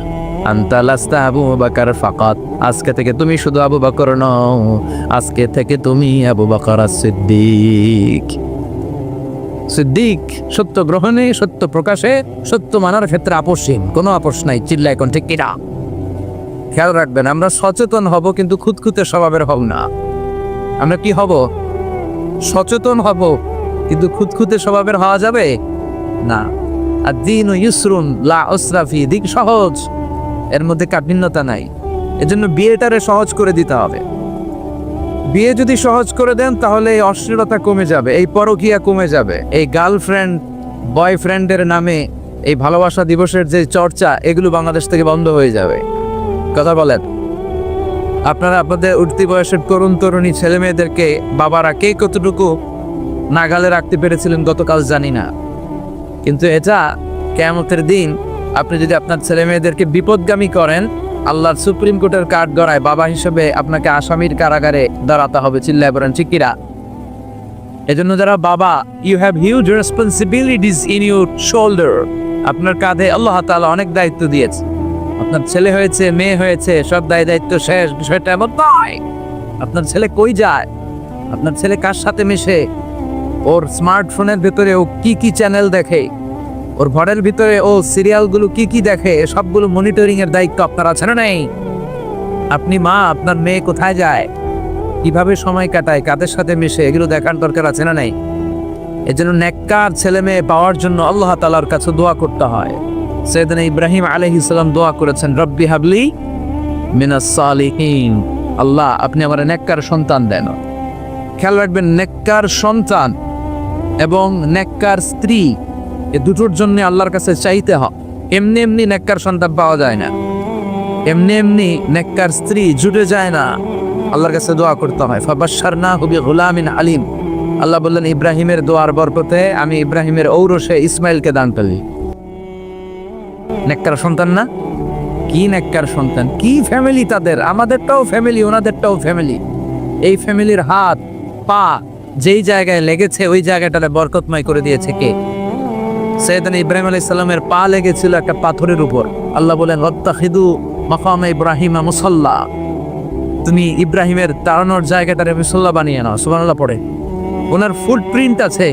আনতা লাস্তা আবু বকর ফাকাত, আজকে থেকে তুমি শুধু আবু বকর নও, আজকে থেকে তুমি আবু বকর সিদ্দিক। সিদ্দিক সত্য গ্রহণে, সত্য প্রকাশে, সত্য মানার ক্ষেত্রে আপোষহীন, কোনো আপোষ নাই। চিল্লা এখন ঠিক কিনা? খেয়াল রাখবেন, আমরা সচেতন হব কিন্তু খুঁতখুঁতে স্বভাবের হব না। আমরা কি হব? সচেতন হব কিন্তু খুঁতখুঁতে স্বভাবের হওয়া যাবে না। আর দিন ইউসরুন লা উসরা ফি, দিক সহজ, এর মধ্যে কাঠিন্যতা নাই। এজন্য বিয়েটারে সহজ করে দিতে হবে। বিয়ে যদি সহজ করে দেন তাহলে এই অশ্লীলতা কমে যাবে, এই পরকীয়া কমে যাবে, এই গার্লফ্রেন্ড বয়ফ্রেন্ডের নামে এই ভালোবাসা দিবসের যে চর্চা, এগুলো বাংলাদেশ থেকে বন্ধ হয়ে যাবে। কথা বলেন। আপনারা আপনাদের উঠতি বয়সের তরুণ তরুণী ছেলে মেয়েদেরকে বাবারা কে কতটুকু নাগালে রাখতে পেরেছিলেন গতকাল জানি না, কিন্তু এটা কিয়ামতের দিন আপনি যদি আপনার ছেলে মেয়েদেরকে বিপদগামী করেন, আল্লাহর সুপ্রিম কোর্টের কাঠ গড়ায় বাবা হিসেবে আপনাকে আসামির কারাগারে দাঁড়াতে হবে। চিল্লায় বলেন ঠিক কিনা? এজন্য যারা বাবা, you have huge responsibilities in your shoulder, আপনার কাঁধে আল্লাহ তাআলা অনেক দায়িত্ব দিয়েছে। আপনার ছেলে হয়েছে, মেয়ে হয়েছে, সব দায়িত্ব শেষ, বিষয়টা এমন নয়। আপনার ছেলে কই যায়, আপনার ছেলে কার সাথে মিশে, ওর স্মার্টফোনের ভিতরে ও কি কি চ্যানেল দেখে, ওর ঘরের ভিতরে ও সিরিয়ালগুলো কি কি দেখে, সবগুলো মনিটরিং এর দায়িত্ব আপনার আছে না নেই? আপনি মা, আপনার মেয়ে কোথায় যায়, কিভাবে সময় কাটায়, কাদের সাথে মিশে, এগুলো দেখার দরকার আছে না নাই? এজন্য নেককার ছেলে মেয়ে পাওয়ার জন্য আল্লাহ তাআলার কাছে দোয়া করতে হয়। সাইয়েদনা ইব্রাহিম আলাইহিস সালাম দোয়া করেছেন, রব্বি হাবলি মিনাস সালিহিন, আল্লাহ আপনি আমার নেককার সন্তান দেন। খেয়াল রাখবেন, নেককার সন্তান এবং নেককার স্ত্রী, এ দুটোর জন্য আল্লাহর কাছে চাইতে হয়। এমনি এমনি নেককার সন্তান পাওয়া যায় না, এমনি এমনি নেককার স্ত্রী জুটে যায় না, আল্লাহর কাছে দোয়া করতে হয়। ফাবাশশারনাহু বিগুলামিন আলিম, আল্লাহ বললেন ইব্রাহিমের দোয়ার বরকতে আমি ইব্রাহিমের ঔরসে ইসমাইলকে দান পেলি। নেককার সন্তান না? কি নেককার সন্তান, কি ফ্যামিলি তাদের, আমাদেরটাও ফ্যামিলি, ওনাদেরটাও ফ্যামিলি। এই ফ্যামিলির হাত পা যেই জায়গায় লেগেছে ওই জায়গাটারে বরকতময় করে দিয়েছে কে? সাইয়েদনা ইব্রাহিম আলাইহিস সালামের পা লেগেছিল একটা পাথরের উপর। আল্লাহ বলেন ওয়াত্তাখিদু মাকামে ইব্রাহিমা মুসাল্লা, তুমি ইব্রাহিমের দাঁড়ানোর জায়গাটারে মুসাল্লা বানিয়ে নাও। সুবহানাল্লাহ পড়ে। ওনার ফুটপ্রিন্ট আছে,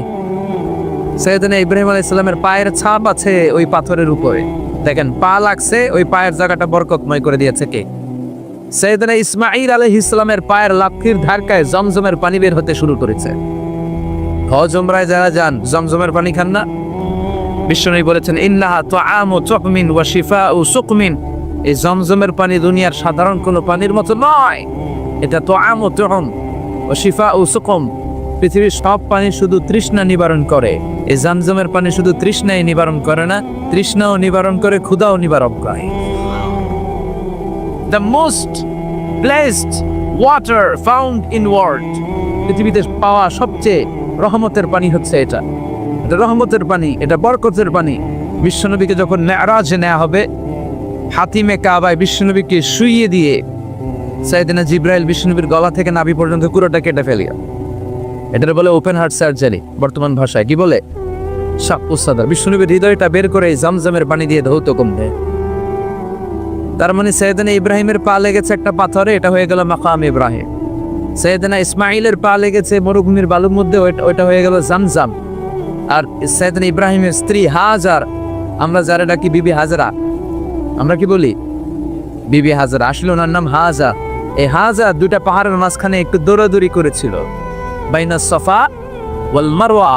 সাইয়েদনা ইব্রাহিম আলাইহিস সালামের পায়ের ছাপ আছে ওই পাথরের উপরে। দেখেন পা লাগছে, ওই পায়ের জায়গাটা বরকতময় করে দিয়েছে কে? সাইয়েদনা ইসমাঈল আলাইহিস সালামের পায়ের লাথির ধাক্কায় জমজমের পানি বের হতে শুরু করেছে। হজ উমরায় যারা যান জমজমের পানি খান না? বিশ্বনবী বলেছেন ইন্নাহা তুআমু তুহমিন ওয়া শিফাউ সুকমিন, এই জমজমের পানি দুনিয়ার সাধারণ কোনো পানির মতো নয়, এটা তুআমু তুহম ওয়া শিফাউ সুকম, পৃথিবীর সব পানি শুধু তৃষ্ণা নিবারণ করে, এই জমজমের পানি শুধু তৃষ্ণাই নিবারণ করে না, তৃষ্ণাও নিবারণ করে, ক্ষুধাও নিবারণ করে। The most blessed water found in world, পৃথিবীতে পাওয়া সবচেয়ে রহমতের পানি হচ্ছে এটা। এটা রহমতের পানি, এটা বরকতের পানি। বিশ্বনবীকে যখন মেরাজে নেওয়া হবে, হাতিমে কাবায় বিশ্বনবীকে শুইয়ে দিয়ে সাইয়েদনা জিবরাইল বিশ্বনবীর গলা থেকে নাভি পর্যন্ত পুরোটা কেটে ফেলিয়া, এটা বলে ওপেন হার্ট সার্জারি বর্তমান ভাষায়। কি বলে? শাকুসাদা, বিষ্ণুনবীর হৃদয়টা বের করে জামজামের পানি দিয়ে ধৌত কমবে। তার মানে সৈয়দনা ইব্রাহিমের পা লেগেছে একটা পাথরে, এটা হয়ে গেল মাকাম ইব্রাহিম। সৈয়দনা ইসমাইলের পা লেগেছে মরুভূমির বালুর মধ্যে, ওইটা হয়ে গেল জামজাম। আর সৈয়দনা ইব্রাহিমের স্ত্রী হাজার, আমরা যারা ডাকি বিবি হাজরা, আমরা কি বলি বিবি হাজরা, আসলে ওনার নাম হাজা। এই হাজা দুটা পাহাড়ের মাঝখানে একটু দৌড়াদৌড়ি করেছিল, বাইনা সফা ওয়াল মারওয়া।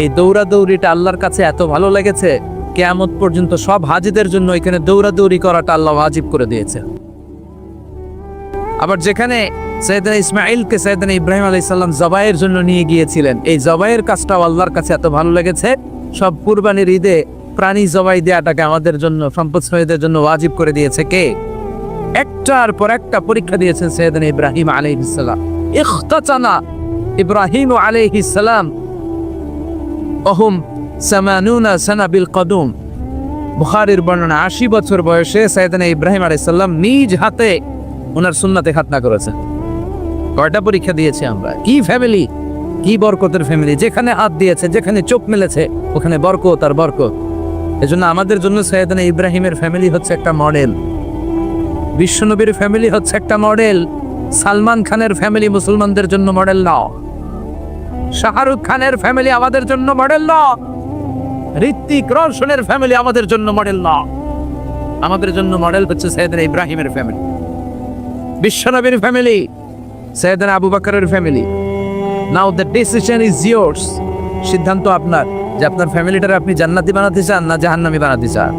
এই দৌড়াদৌড়িটা আল্লাহর কাছে এত ভালো লেগেছে, কিয়ামত পর্যন্ত সব হাজিদের জন্য এখানে দৌড়াদৌড়ি করাটা আল্লাহ ওয়াজিব করে দিয়েছে। আবার যেখানে সৈয়দনা ইসমাইলকে সৈয়দনা ইব্রাহিম আলাইহিস সালাম জবাইয়ের জন্য নিয়ে গিয়েছিলেন, এই জবাইয়ের কাজটাও আল্লাহর কাছে এত ভালো লেগেছে, সব কুরবানির ঈদে প্রাণী জবাই দেওয়াটাকে আমাদের জন্য, সম্পদশালীদের জন্য ওয়াজিব করে দিয়েছে কে? একটার পর একটা পরীক্ষা দিয়েছেন সৈয়দনা ইব্রাহিম আলাইহিস সালাম। ইখতাতানা ইব্রাহিম আলাইহিস সালাম ওহুম 80 সানা বিল কদুম। বুখারীর বর্ণনা 80 বছর বয়সে সৈয়দনা ইব্রাহিম আলাইহিস সালাম নিজ হাতে ওনার সুন্নাতে খাতনা করেছেন। কয়টা পরীক্ষা দিয়েছে আমরা, কি ফ্যামিলি, কি বরকতের ফ্যামিলি। যেখানে হাত দিয়েছে, যেখানে চোখ মেলেছে, ওখানে বরকত আর বরকত। এজন্য আমাদের জন্য সৈয়দনা ইব্রাহিমের ফ্যামিলি হচ্ছে একটা মডেল, বিশ্বনবীর ফ্যামিলি হচ্ছে একটা মডেল। সালমান খানের ফ্যামিলি মুসলমানদের জন্য মডেল নাও, শাহরুখ খানের ফ্যামিলি আমাদের জন্য মডেল নাও, ঋত্বিক রোশনের ফ্যামিলি আমাদের জন্য মডেল নাও। আমাদের জন্য মডেল হচ্ছে সৈয়দনা ইব্রাহিমের ফ্যামিলি, বিশ্বনবীর ফ্যামিলি, সৈয়দনা আবু বকরের family. Now the decision is years. সিদ্ধান্ত আপনার যে আপনার ফ্যামিলিটারে আপনি জান্নাতি বানাতে চান না জাহান্নামী বানাতে চান।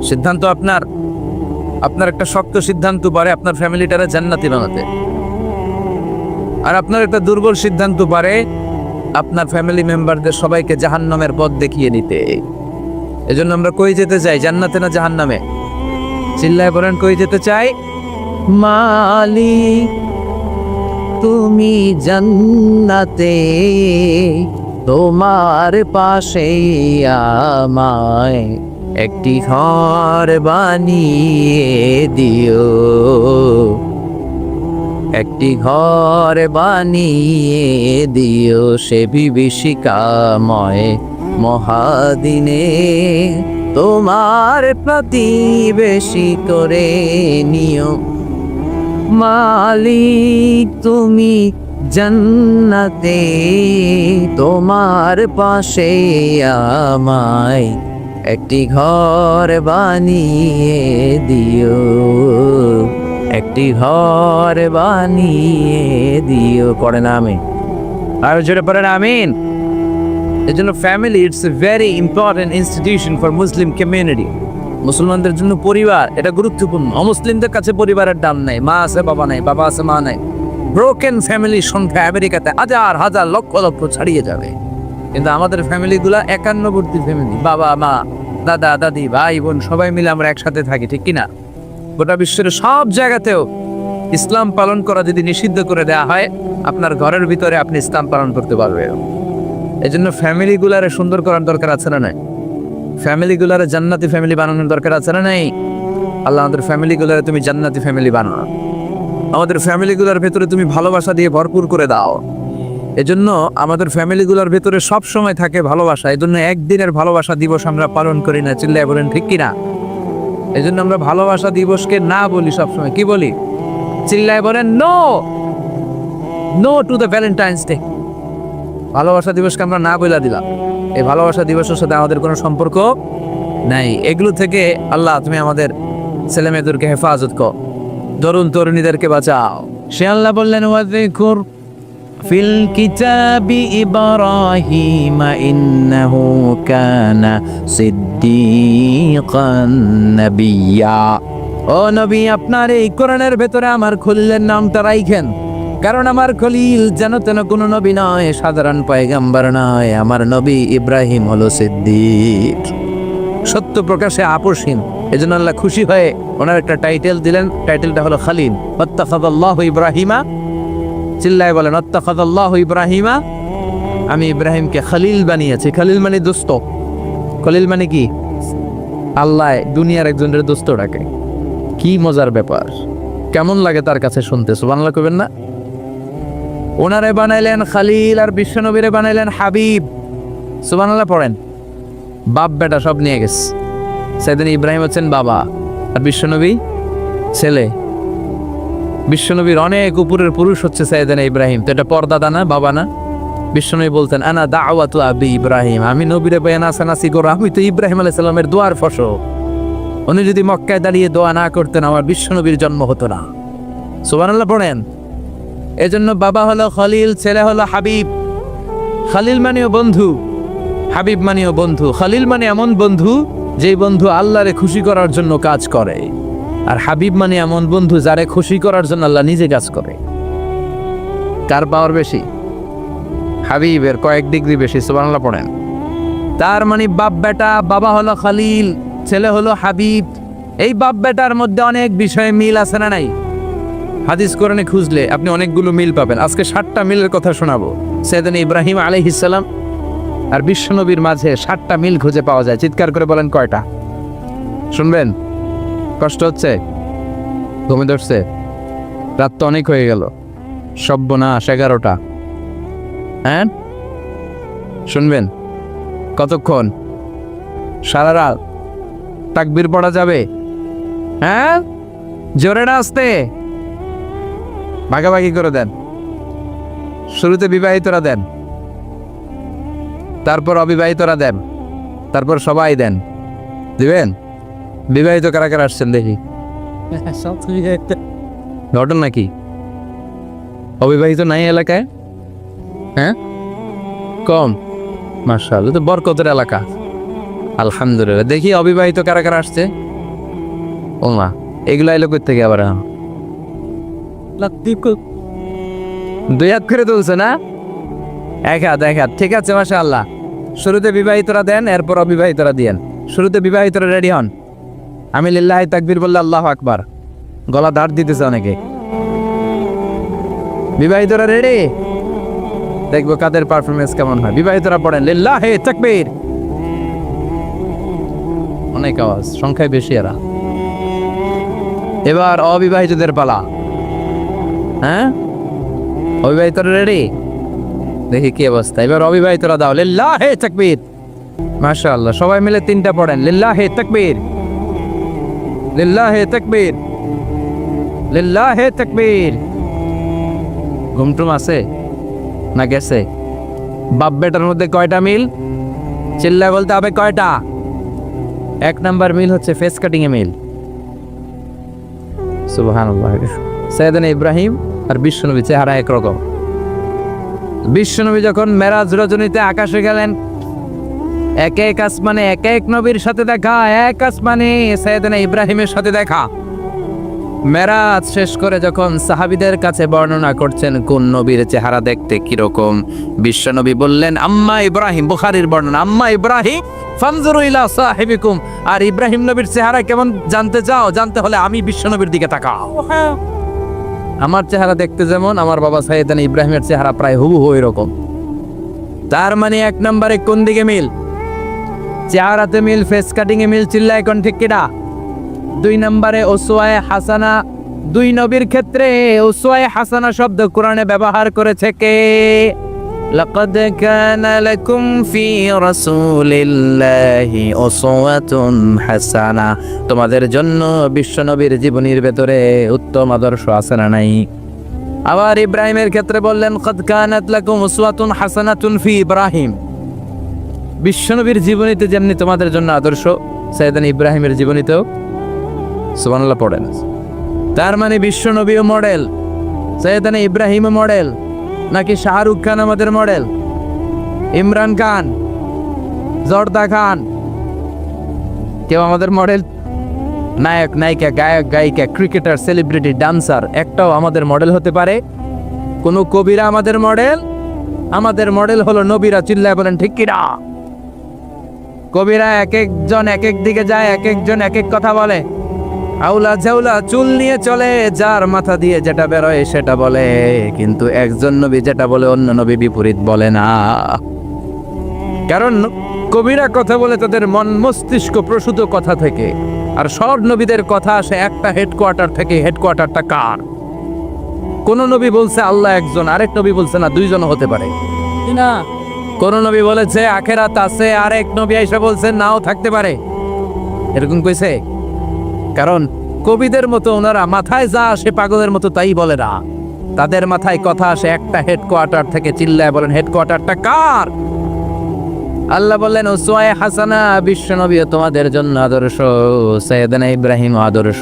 সিদ্ধান্ত আপনার। আপনার একটা শক্ত সিদ্ধান্ত পারে আপনার ফ্যামিলিটারে জান্নাতি বানাতে, আর আপনার একটা দুর্বল সিদ্ধান্ত পারে আপনার ফ্যামিলি মেম্বারদের সবাইকে জাহান্নামের পথ দেখিয়ে দিতে। এজন্য আমরা কই যেতে চাই, জান্নাতে না জাহান্নামে? চিল্লায় বলেন, কই যেতে চাই? মালিক তুমি জান্নাতে, তোমার পাশে আমায় একটি ঘর বানিয়ে দিও, একটি ঘর বানিয়ে দিও সে বিভীষিকাময় মহাদিনে, তোমার প্রতিবেশী করে নিও। মালিক তুমি জান্নাতে, তোমার পাশে আমায় একটি ঘর বানিয়ে দিও, একটি ঘর বানিয়ে দিও। পড়েন আমিন, আর জোরে পড়েন আমিন। এই জন্য family it's a very important institution for Muslim community. মুসলমানদের জন্য পরিবার এটা গুরুত্বপূর্ণ। অমুসলিমদের কাছে পরিবারের দাম নাই, মা আছে বাবা নাই, বাবা আছে মা নাই। ব্রোকেন ফ্যামিলির সংখ্যা আমেরিকাতে হাজার হাজার লক্ষ লক্ষ ছাড়িয়ে যাবে, কিন্তু আমাদের ফ্যামিলিগুলা 91 ফ্যামিলি, বাবা মা দাদা দাদি ভাই বোন সবাই মিলে আমরা একসাথে থাকি, ঠিক কিনা? গোটা বিশ্বের সব জায়গাতেও ইসলাম পালন করা যদি নিষিদ্ধ করে দেওয়া হয়, আপনার ঘরের ভিতরে আপনি ইসলাম পালন করতে পারবেন। এই জন্য ফ্যামিলিগুলারে সুন্দর করার দরকার আছে না নাই? ফ্যামিলিগুলারে জান্নাতি ফ্যামিলি বানানোর দরকার আছে না নাই? আল্লাহ আমাদের ফ্যামিলিগুলারে তুমি জান্নাতি ফ্যামিলি বানাও, আমাদের ফ্যামিলিগুলার ভেতরে তুমি ভালোবাসা দিয়ে ভরপুর করে দাও। এজন্য আমাদের ফ্যামিলিগুলার ভেতরে সব সময় থাকে ভালোবাসা। এই জন্য একদিনের ভালোবাসা দিবস আমরা পালন করি না, চিল্লায় বলেন ঠিক কিনা? এই জন্য আমরা ভালোবাসা দিবসকে না বলি, সবসময় কি বলি? চিল্লায় বলেন no, no to the Valentine's Day. ভালোবাসা দিবসকে আমরা না বলে দিলাম। এই ভালোবাসা দিবসের সাথে আমাদের কোনো সম্পর্ক নাই। এগুলো থেকে আল্লাহ তুমি আমাদের ছেলে মেয়েদেরকে হেফাজত কর, তরুণ তরুণীদেরকে বাঁচাও। সে আল্লাহ বললেন ওয়াযকুর ফিল কিতাবি ইব্রাহিম ইন্নাহু কানা সিদ্দীকান নাবিয়্যা। ও নবী, আপনার এই কোরআনের ভেতরে আমার খলিলের নামটা রাখেন, কারণ আমার খলিল যেন তেন কোনো নবী নয়, সাধারণ পয়গম্বর নয়। আমার নবী ইব্রাহিম হলো সিদ্দিক, সত্য প্রকাশে আপোষহীন। এজন্য আল্লাহ খুশি হয়ে ওনার একটা টাইটেল দিলেন, টাইটেলটা হলো খলিল। ওয়াত্তাখাযাল্লাহু ইব্রাহিমা, চিল্লায় বলেন ওয়াত্তাখাযাল্লাহু ইব্রাহিমা, আমি ইব্রাহিমকে খলিল বানিয়েছি। খলিল মানে দোস্ত। খলিল মানে কি? আল্লাহ দুনিয়ার একজনের দোস্ত ডাকে। কি মজার ব্যাপার, কেমন লাগে তার কাছে শুনতে? সুবহানাল্লাহ কইবেন না? ওনারে বানাইলেন খলিল আর বিশ্বনবীরে বানাইলেন হাবিব। সুবহানাল্লাহ পড়েন। বাপ বেটা সব নিয়ে গেছে। সাইয়েদনা ইব্রাহিম হচ্ছেন বাবা, আর বিশ্বনবী ছেলে। বিশ্বনবীর অনেক উপরের পুরুষ হচ্ছে সাইয়েদনা ইব্রাহিম। তো এটা পর্দাদা না, বাবা না? বিশ্বনবী বলতেন আনা দাওয়াতু আবি ইব্রাহিম, আমি নবীরে বয়ান আসানাসি করো, আমি তো ইব্রাহিম আলাইহিস সালামের দোয়ার ফসল। উনি যদি মক্কায় দাঁড়িয়ে দোয়া না করতেন আমার বিশ্বনবীর জন্ম হতো না। সুবহানাল্লাহ পড়েন। এজন্য বাবা হলো খলিল, ছেলে হলো হাবিব। খলিল মানেও বন্ধু, হাবিব মানেও বন্ধু। খলিল মানে এমন বন্ধু যেই বন্ধু আল্লাহরে খুশি করার জন্য কাজ করে, আর হাবিব মানে এমন বন্ধু যারে খুশি করার জন্য আল্লাহ নিজে কাজ করে। কার পাওয়ার বেশি? হাবিবের কয়েক ডিগ্রি বেশি। সুবহানাল্লাহ পড়েন। তার মানে বাপ বেটা, বাবা হলো খলিল, ছেলে হলো হাবিব। এই বাপ বেটার মধ্যে অনেক বিষয়ে মিল আছে না নাই? হাদিস কোরআনে খুঁজলে আপনি অনেকগুলো মিল পাবেন। আজকে 7টা মিলের কথা শোনাবো। সাইয়েদনা ইব্রাহিম আলাইহিস সালাম আর বিশ্বনবীর মাঝে 7টা মিল খুঁজে পাওয়া যায়। চিৎকার করে বলেন কয়টা? শুনবেন? কষ্ট হচ্ছে? ঘুমে ধরছে? রাত তো অনেক হয়ে গেল। সর্বনাশ, 11টা। হ্যাঁ, শুনবেন? কতক্ষণ? সারা রাত? তাকবীর পড়া যাবে? হ্যাঁ, জোরে না আসতে? ভাগাভাগি করে দেন। শুরুতে বিবাহিতরা দেন, তারপর অবিবাহিতরা দেন, তারপর সবাই দেন। দিবেন? বিবাহিত কারা কারা আসছেন দেখি? ঘটন নাকি? অবিবাহিত নাই এলাকায়? হ্যাঁ, কম। মাশাআল্লাহ, তো বরকতের এলাকা। আলহামদুলিল্লাহ। দেখি অবিবাহিত কারা কারা আসছে? ও মা, এগুলো এলো কই থেকে আবার? 2 হাত করে তুলছে না? 1 হাত, 1 হাত। ঠিক আছে, মাশাআল্লাহ। শুরুতে বিবাহিতরা দেন, এরপর অবিবাহিতরা দিয়েন। শুরুতে বিবাহিতরা রেডি হন। আমি লিল্লাহি তাকবীর বললে আল্লাহু আকবার। গলা দাঁড় দিতেছে অনেকে। বিবাহিতরা রেডি? দেখবো কাদের পারফরমেন্স কেমন হয়। বিবাহিতরা পড়েন লিল্লাহি তাকবীর। অনেক আওয়াজ, সংখ্যায় বেশি এরা। এবার অবিবাহিতদের পালা। হ্যাঁ, অবিবাহিতরা রেডি? দেখি কি অবস্থা। এবার অবিবাহিতরা দাও লিল্লাহি তাকবীর। মাশাআল্লাহ, সবাই মিলে 3টা পড়েন লিল্লাহি তাকবীর, লিল্লাহি তাকবীর, লিল্লাহি তাকবীর। ঘুমটুম আছে না গেছে? বাপ বেটার মধ্যে কয়টা মিল? চিল্লায় বলতে হবে কয়টা? 1 নাম্বার মিল হচ্ছে ফেস কাটিং এ মিল। সুবহানাল্লাহ। সাইয়েদনা ইব্রাহিম আর বিশ্বনবী চেহারা একরকম। বিশ্বনবী যখন মেরাজ রজনীতে আকাশে গেলেন, এক এক আসমানে এক এক নবীর সাথে দেখা, এক আসমানে সাইয়েদনা ইব্রাহিমের সাথে দেখা। মেরাজ শেষ করে যখন সাহাবীদের কাছে বর্ণনা করছেন কোন নবীর চেহারা দেখতে কিরকম, বিশ্বনবী বললেন আম্মা ইব্রাহিম। বুখারীর বর্ণনা, আম্মা ইব্রাহিম ফানজুরু ইলা সাহিবিকুম। আর ইব্রাহিম নবীর চেহারা কেমন জানতে চাও? জানতে হলে আমি বিশ্বনবীর দিকে তাকাও। আমার চেহারা দেখতে যেমন, আমার বাবা সাইয়েদনা ইব্রাহিমের চেহারা প্রায় হুবহু এরকম। তার মানে 1 নম্বরে কোন দিকে মিল? চেহারাতে মিল, ফেস কাটিং এ মিল। চিল্লায় কোন ঠিক কিনা? 2 নম্বরে উসওয়ায়ে হাসানা। 2 নবীর ক্ষেত্রে উসওয়ায়ে হাসানা শব্দ কোরআনে ব্যবহার করেছে কে? লাকাদ কানা লাকুম ফি রাসূলিল্লাহি উসওয়াতুন হাসানা। তোমাদের জন্য বিশ্বনবীর জীবনীর ভেতরে উত্তম আদর্শ আছে না নাই? আবার ইব্রাহিমের ক্ষেত্রে বললেন কাদ কানাত লাকুম উসওয়াতুন হাসানাতুন ফি ইব্রাহিম। বিশ্বনবীর জীবনীতে যেমনি তোমাদের জন্য আদর্শ, সাইয়েদনা ইব্রাহিমের জীবনীতেও। সুবহানাল্লাহ পড়েন। তার মানে বিশ্বনবীও মডেল, সাইয়েদনা ইব্রাহিমও মডেল। নাকি শাহরুখ খান আমাদের মডেল? ইমরান খান, জর্দা খান, কেউ আমাদের মডেল? নায়ক নায়িকা, গায়ক গায়িকা, ক্রিকেটার, সেলিব্রিটি, ডান্সার একটাও আমাদের মডেল হতে পারে? কোন কবিরা আমাদের মডেল? আমাদের মডেল হলো নবীরা। চিল্লায় বলেন ঠিক কিনা? কবিরা এক একজন এক এক দিকে যায়, এক একজন এক এক কথা বলে। আউলা ঝাউলা চুল নিয়ে চলে, যার মাথা দিয়ে যেটা বেরোয় সেটা বলে, কিন্তু একজন নবী যেটা বলে অন্য নবী বিপরীত বলে না। কারণ কবিরা কথা বলে তাদের মন মস্তিষ্ক প্রসূত কথা থেকে, আর সব নবীদের কথা আসে একটা হেডকোয়ার্টার থেকে। হেডকোয়ার্টারটা কার? কোন নবী বলছে আল্লাহ একজন, আরেক নবী বলছে না 2 জন হতে পারে না। কোন নবী বলেছে আখেরাত আছে, আর এক নবী এসে বলছেন নাও থাকতে পারে, এরকম কইছে? কারণ কবিদের মতো ওনারা মাথায় যা আসে পাগলের মতো তাই বলে না। তাদের মাথায় কথা আসে একটা হেডকোয়ার্টার থেকে, চিল্লায় বলেন হেডকোয়ার্টারটা কার? আল্লাহ বললেন উসওয়ায়ে হাসানা, বিশ্বনবী তোমাদের জন্য আদর্শ, সাইয়েদনা ইব্রাহিম আদর্শ।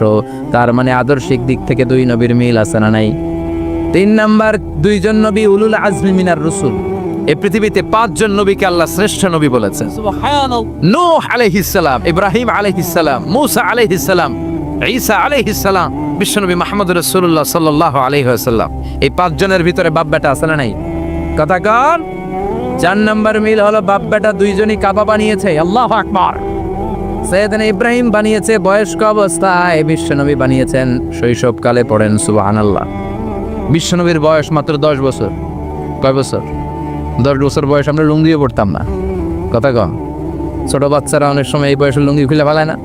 তার মানে আদর্শিক দিক থেকে দুই নবীর মিল আছে না নাই? 3 নাম্বার, দুইজন নবী উলুল আজমি মিনার রসুল। এই পৃথিবীতে 5 জন নবীকে আল্লাহ শ্রেষ্ঠ নবী বলেছেন। সুবহানাল্লাহ। নূহ আলাইহিস সালাম, ইব্রাহিম আলাইহিস সালাম, মূসা আলাইহিস সালাম, ঈসা আলাইহিস সালাম, বিশ্বনবী মুহাম্মদ রাসূলুল্লাহ সাল্লাল্লাহু আলাইহি ওয়াসাল্লাম। এই 5 জনের ভিতরে বাপ বেটা আছে না নাই? কথা কন। 4 নাম্বার মিল হলো বাপ বেটা দুইজনই কাবা বানিয়েছে। আল্লাহু আকবার। সাইয়েদনা ইব্রাহিম বানিয়েছে বয়স্ক অবস্থায়, বিশ্বনবী বানিয়েছেন শৈশবকালে। পড়েন সুবহানাল্লাহ। বিশ্বনবীর বয়স মাত্র 10 বছর। কয় বছর? 10 বছর বয়স আমরা লুঙ্গিও পড়তাম না। কথা কম। ছোট বাচ্চারা অনেক সময় এই বয়সে লুঙ্গি খুলে ফেলায় না?